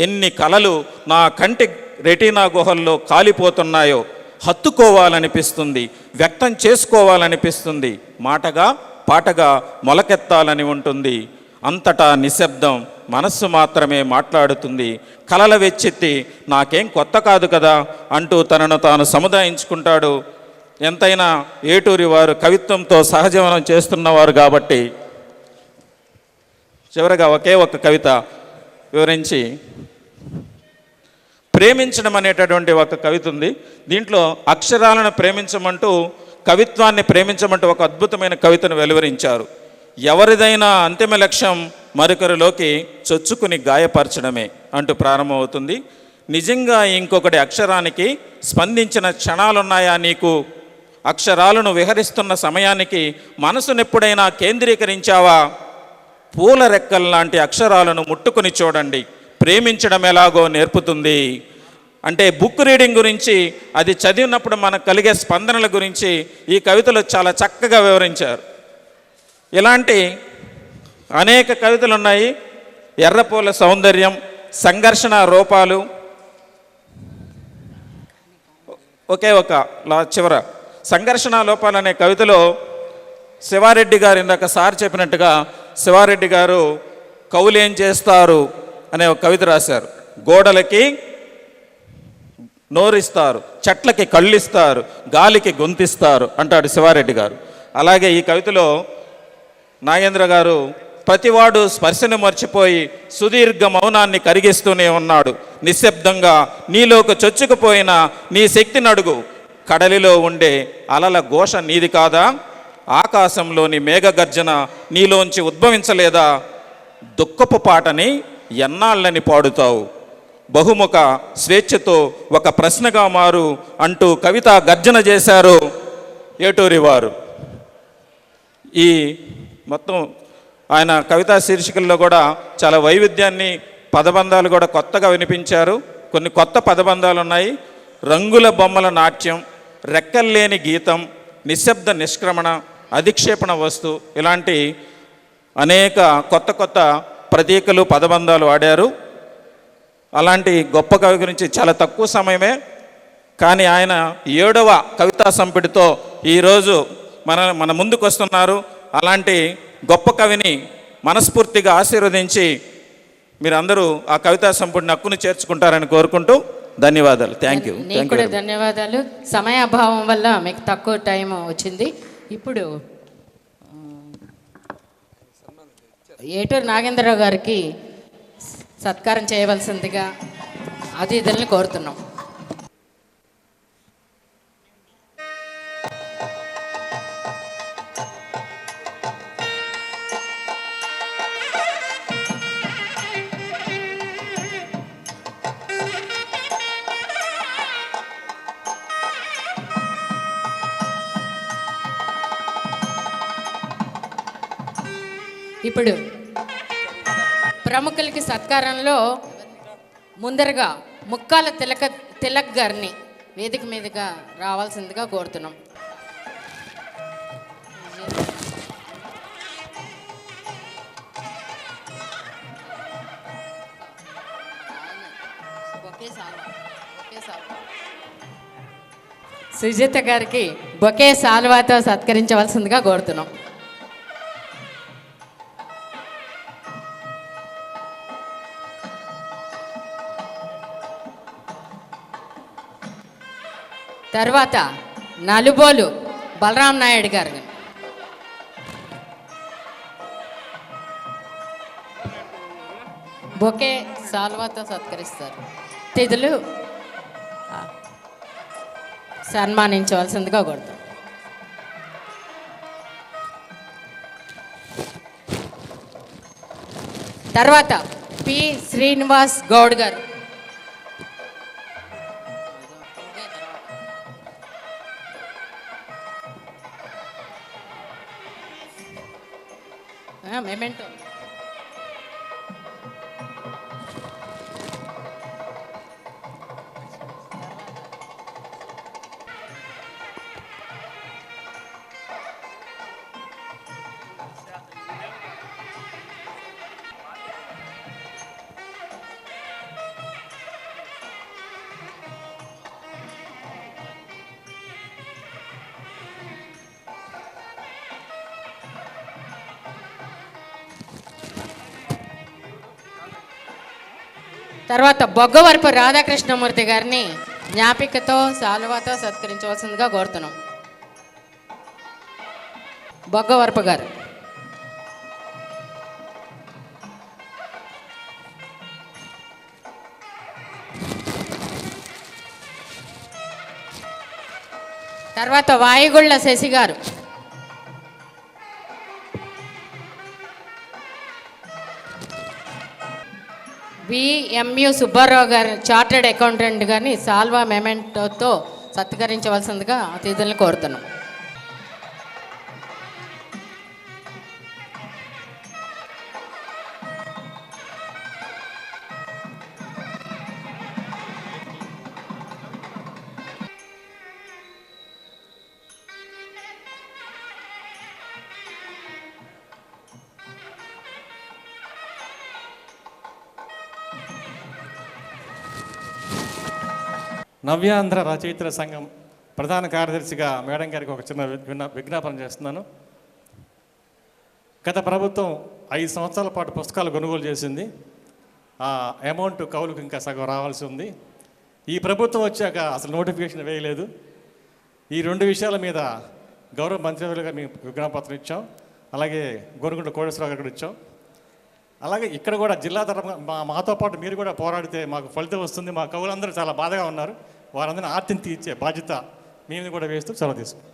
L: ఎన్ని కలలు నా కంటి రెటీనా గుహల్లో కాలిపోతున్నాయో హత్తుకోవాలనిపిస్తుంది, వ్యక్తం చేసుకోవాలనిపిస్తుంది, మాటగా పాటగా మొలకెత్తాలని ఉంటుంది. అంతటా నిశ్శబ్దం, మనస్సు మాత్రమే మాట్లాడుతుంది. కలల వెచ్చెత్తి నాకేం కొత్త కాదు కదా అంటూ తనను తాను సముదాయించుకుంటాడు. ఎంతైనా ఏటూరి వారు కవిత్వంతో సహజీవనం చేస్తున్నవారు కాబట్టి చివరగా ఒకే ఒక కవిత వివరించి, ప్రేమించడం అనేటటువంటి ఒక కవిత ఉంది. దీంట్లో అక్షరాలను ప్రేమించమంటూ కవిత్వాన్ని ప్రేమించమంటూ ఒక అద్భుతమైన కవితను వెలువరించారు. ఎవరిదైనా అంతిమ లక్ష్యం మరొకరిలోకి చొచ్చుకుని గాయపరచడమే అంటూ ప్రారంభమవుతుంది. నిజంగా ఇంకొకటి అక్షరానికి స్పందించిన క్షణాలున్నాయా నీకు? అక్షరాలను విహరిస్తున్న సమయానికి మనసునెప్పుడైనా కేంద్రీకరించావా? పూల రెక్కల్లాంటి అక్షరాలను ముట్టుకుని చూడండి, ప్రేమించడం ఎలాగో నేర్పుతుంది. అంటే బుక్ రీడింగ్ గురించి, అది చదివినప్పుడు మనకు కలిగే స్పందనల గురించి ఈ కవితలో చాలా చక్కగా వివరించారు. ఇలాంటి అనేక కవితలు ఉన్నాయి. ఎర్రపూల సౌందర్యం, సంఘర్షణ రూపాలు, ఒకే ఒక చివర సంఘర్షణ లోపాలు అనే కవితలో శివారెడ్డి గారు ఇందాక సార్ చెప్పినట్టుగా శివారెడ్డి గారు కవులేం చేస్తారు అనే ఒక కవిత రాశారు. గోడలకి నోరిస్తారు, చెట్లకి కళ్ళిస్తారు, గాలికి గొంతిస్తారు అంటాడు శివారెడ్డి గారు. అలాగే ఈ కవితలో నాగేంద్ర గారు ప్రతివాడు స్పర్శను మర్చిపోయి సుదీర్ఘ మౌనాన్ని కరిగిస్తూనే ఉన్నాడు. నిశ్శబ్దంగా నీలోకి చొచ్చుకుపోయిన నీ శక్తిని అడుగు, కడలిలో ఉండే అలల ఘోష నీది కాదా? ఆకాశంలోని మేఘగర్జన నీలోంచి ఉద్భవించలేదా? దుఃఖపు పాటని ఎన్నాళ్ళని పాడుతావు, బహుముఖ స్వేచ్ఛతో ఒక ప్రశ్నగా మారు అంటూ కవిత గర్జన చేశారు ఏటూరి వారు. ఈ మొత్తం ఆయన కవితా శీర్షికల్లో కూడా చాలా వైవిధ్యాన్ని, పదబంధాలు కూడా కొత్తగా వినిపించారు. కొన్ని కొత్త పదబంధాలు ఉన్నాయి. రంగుల బొమ్మల నాట్యం, రెక్కల్లేని గీతం, నిశ్శబ్ద నిష్క్రమణ, అధిక్షేపణ వస్తు, ఇలాంటి అనేక కొత్త కొత్త ప్రతీకలు పదబంధాలు వాడారు. అలాంటి గొప్ప కవి గురించి చాలా తక్కువ సమయమే, కానీ ఆయన 7వ కవితా సంపుటితో ఈరోజు మన ముందుకు వస్తున్నారు. అలాంటి గొప్ప కవిని మనస్ఫూర్తిగా ఆశీర్వదించి మీరందరూ ఆ కవితా సంపుటిని హక్కును చేర్చుకుంటారని కోరుకుంటూ ధన్యవాదాలు. Thank you.
J: నీకు కూడా ధన్యవాదాలు. సమయాభావం వల్ల మీకు తక్కువ టైం వచ్చింది. ఇప్పుడు ఏటూరు నాగేంద్రరావు గారికి సత్కారం చేయవలసిందిగా అతిథుల్ని కోరుతున్నాం. ఇప్పుడు ప్రముఖులకి సత్కారంలో ముందరగా ముక్కాల తిలక్ గారిని వేదిక మీదుగా రావాల్సిందిగా కోరుతున్నాం. సుజాత గారికి బొకే సాల్వాతో సత్కరించవలసిందిగా కోరుతున్నాం. తర్వాత నలుబోలు బలరాం నాయుడు గారు బొకే సాల్వాతో సత్కరిస్తారు. అతిథులు సన్మానించవలసిందిగా కోరుతాం. తర్వాత పి శ్రీనివాస్ గౌడ్ గారు మెమెంటో. తర్వాత బొగ్గవరపు రాధాకృష్ణమూర్తి గారిని జ్ఞాపికతో సాలువాతో సత్కరించవలసిందిగా కోరుతున్నాం. బొగ్గవరపు గారు. తర్వాత వాయుగుళ్ళ శశి గారు. విఎంయు సుబ్బారావు గారు చార్టెడ్ అకౌంటెంట్ గారిని సాల్వా మెమెంటోతో సత్కరించవలసిందిగా అతిథులను కోరుతున్నాం.
M: నవ్యాంధ్ర రచయితల సంఘం ప్రధాన కార్యదర్శిగా మేడం గారికి ఒక చిన్న విజ్ఞాపన చేస్తున్నాను. గత ప్రభుత్వం 5 సంవత్సరాల పాటు పుస్తకాలు కొనుగోలు చేసింది. ఆ అమౌంట్ కౌలుకు ఇంకా సగం రావాల్సి ఉంది. ఈ ప్రభుత్వం వచ్చాక అసలు నోటిఫికేషన్ వేయలేదు. ఈ 2 విషయాల మీద గౌరవ మంత్రివర్యులుగా మేము విజ్ఞాపత్రం ఇచ్చాం. అలాగే గోరుగుంట కోటేశ్వరరావు గారు కూడా ఇచ్చాం. అలాగే ఇక్కడ కూడా జిల్లా తరఫున మాతో పాటు మీరు కూడా పోరాడితే మాకు ఫలితం వస్తుంది. మా కవులందరూ చాలా బాధగా ఉన్నారు. వారందరినీ ఆర్తిని తీర్చే బాధ్యత మేము కూడా వేస్తూ సెలవు తీసుకుంటాం.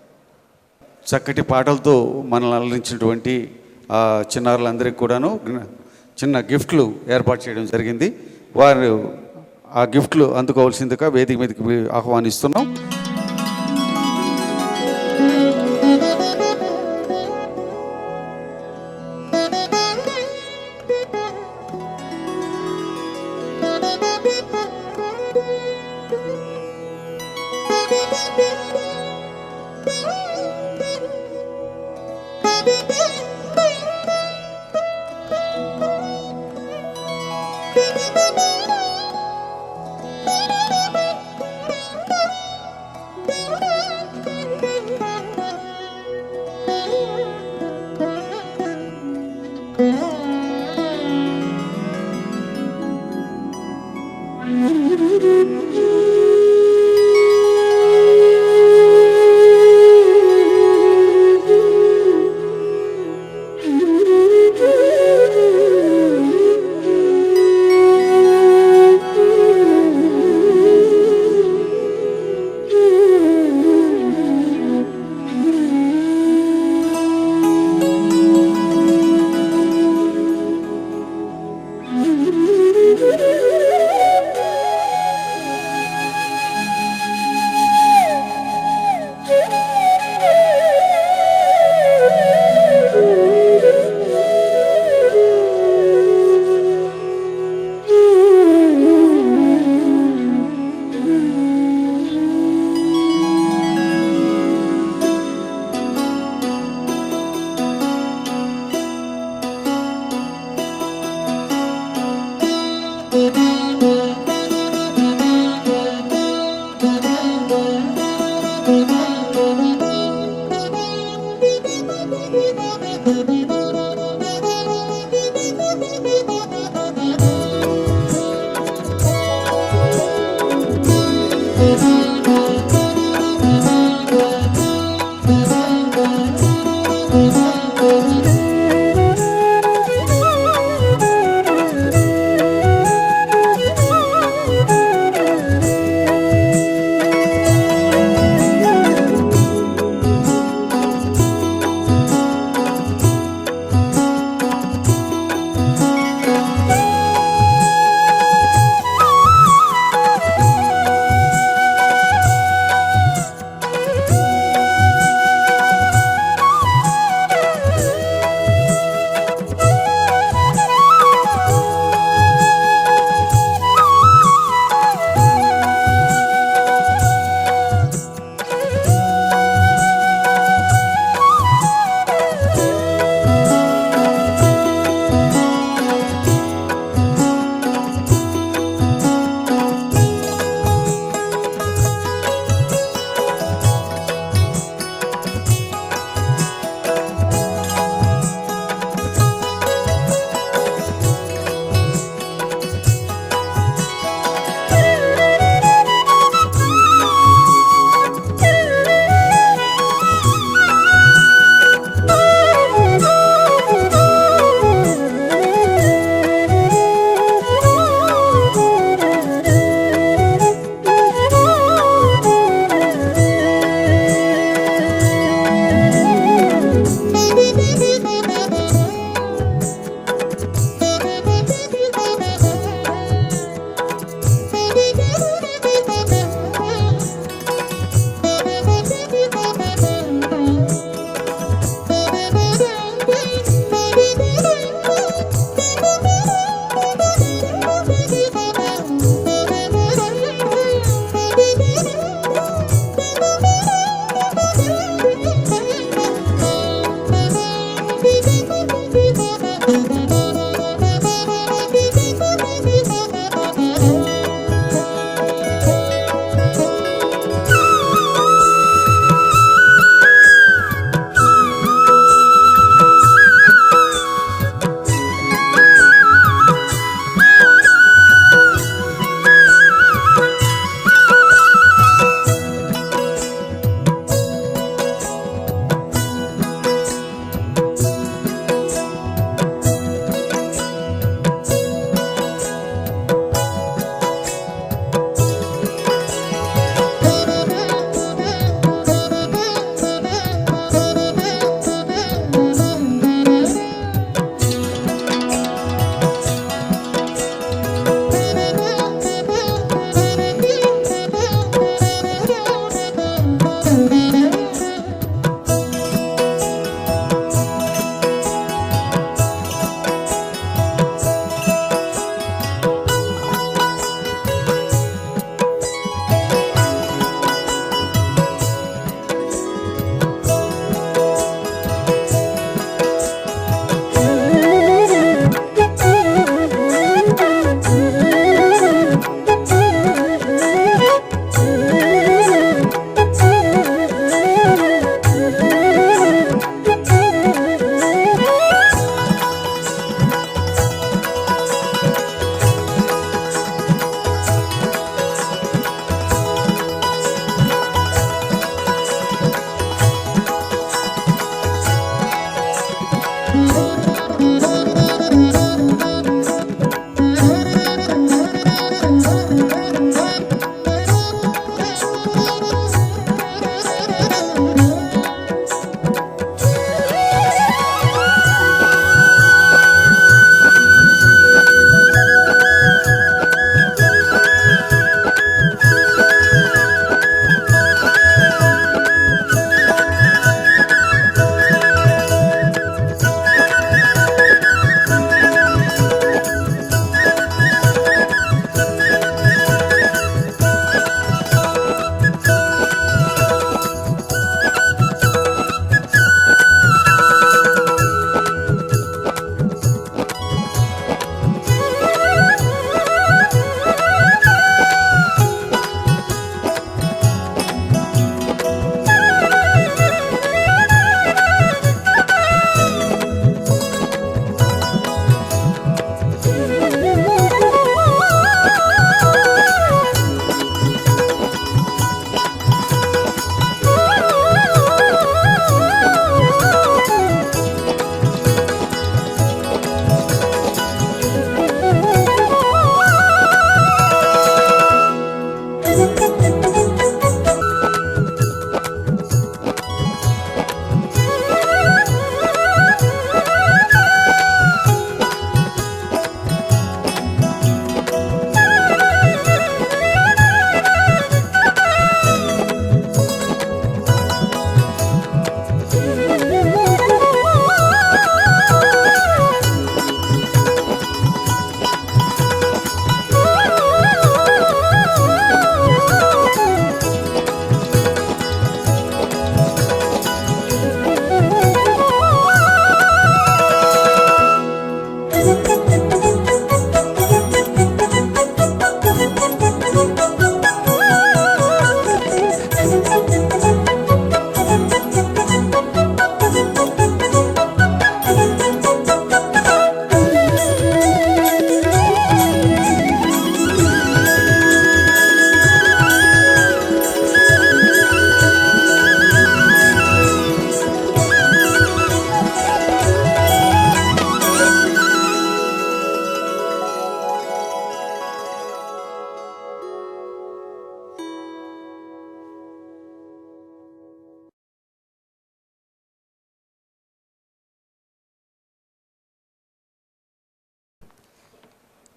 A: చక్కటి పాటలతో మనల్ని అలరించినటువంటి ఆ చిన్నారులందరికీ కూడాను చిన్న గిఫ్ట్లు ఏర్పాటు చేయడం జరిగింది. వారు ఆ గిఫ్ట్లు అందుకోవాల్సిందిగా వేదిక మీదకి ఆహ్వానిస్తున్నాం.
N: Thank you.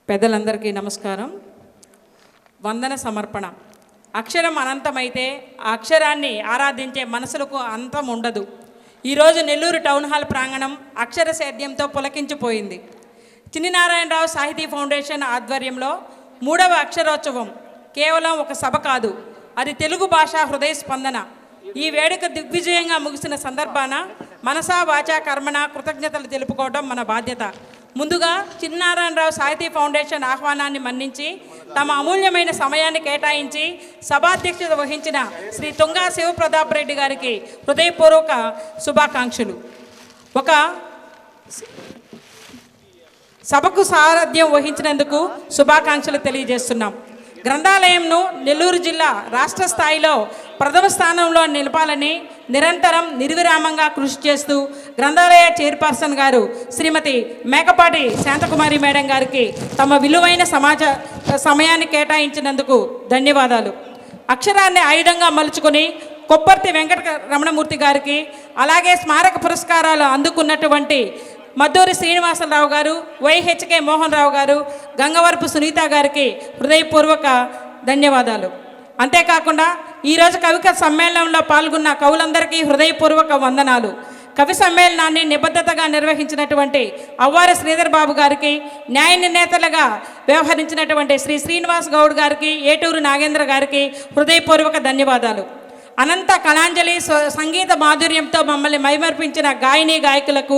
N: పెద్దలందరికీ నమస్కారం. వందన సమర్పణ. అక్షరం అనంతమైతే ఆ అక్షరాన్ని ఆరాధించే మనసులకు అంతం ఉండదు. ఈరోజు నెల్లూరు టౌన్ హాల్ ప్రాంగణం అక్షర సేద్యంతో పులకించిపోయింది. చిన్ని నారాయణరావు సాహితీ ఫౌండేషన్ ఆధ్వర్యంలో 3వ అక్షరోత్సవం కేవలం ఒక సభ కాదు, అది తెలుగు భాష హృదయ స్పందన. ఈ వేడుక దిగ్విజయంగా ముగిసిన సందర్భాన మనసా వాచా కర్మణ కృతజ్ఞతలు తెలుపుకోవడం మన బాధ్యత. ముందుగా చిన్నారాయణరావు సాహితీ ఫౌండేషన్ ఆహ్వానాన్ని మన్నించి తమ అమూల్యమైన సమయాన్ని కేటాయించి సభాధ్యక్షత వహించిన శ్రీ తుంగా శివప్రతాప్ రెడ్డి గారికి హృదయపూర్వక శుభాకాంక్షలు. ఒక సభకు సారథ్యం వహించినందుకు శుభాకాంక్షలు తెలియజేస్తున్నాం. గ్రంథాలయంను నెల్లూరు జిల్లా రాష్ట్ర స్థాయిలో ప్రథమ స్థానంలో నిలపాలని నిరంతరం నిర్విరామంగా కృషి చేస్తూ గ్రంథాలయ చైర్పర్సన్ గారు శ్రీమతి మేకపాటి శాంతకుమారి మేడం గారికి తమ విలువైన సమయాన్ని కేటాయించినందుకు ధన్యవాదాలు. అక్షరాన్ని ఆయుధంగా మలుచుకొని కొప్పర్తి వెంకట రమణమూర్తి గారికి, అలాగే స్మారక పురస్కారాలు అందుకున్నటువంటి మద్దూరి శ్రీనివాసరావు గారు, వైహెచ్కే మోహన్ రావు గారు, గంగవరపు సునీత గారికి హృదయపూర్వక ధన్యవాదాలు. అంతేకాకుండా ఈరోజు కవిక సమ్మేళనంలో పాల్గొన్న కవులందరికీ హృదయపూర్వక వందనాలు. కవి సమ్మేళనాన్ని నిబద్ధతగా నిర్వహించినటువంటి అవ్వారి శ్రీధర్ బాబు గారికి, న్యాయ నిర్ణేతలుగా వ్యవహరించినటువంటి శ్రీ శ్రీనివాస్ గౌడ్ గారికి, ఏటూరు నాగేంద్ర గారికి హృదయపూర్వక ధన్యవాదాలు. అనంత కళాంజలి సంగీత మాధుర్యంతో మమ్మల్ని మైమర్పించిన గాయని గాయకులకు,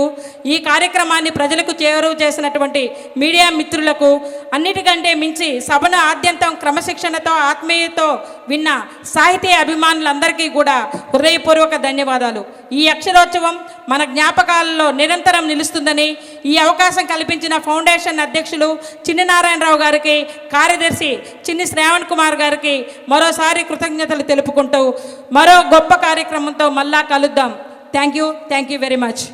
N: ఈ కార్యక్రమాన్ని ప్రజలకు చేరువ చేసినటువంటి మీడియా మిత్రులకు, అన్నిటికంటే మించి సభను ఆద్యంతం క్రమశిక్షణతో ఆత్మీయతో విన్న సాహితీ అభిమానులందరికీ కూడా హృదయపూర్వక ధన్యవాదాలు. ఈ అక్షరోత్సవం మన జ్ఞాపకాలలో నిరంతరం నిలుస్తుందని ఈ అవకాశం కల్పించిన ఫౌండేషన్ అధ్యక్షులు చిన్ని నారాయణరావు గారికి, కార్యదర్శి చిన్ని శ్రావణ్ కుమార్ గారికి మరోసారి కృతజ్ఞతలు తెలుపుకుంటూ మరో గొప్ప కార్యక్రమంతో మళ్ళా కలుద్దాం. Thank you very much.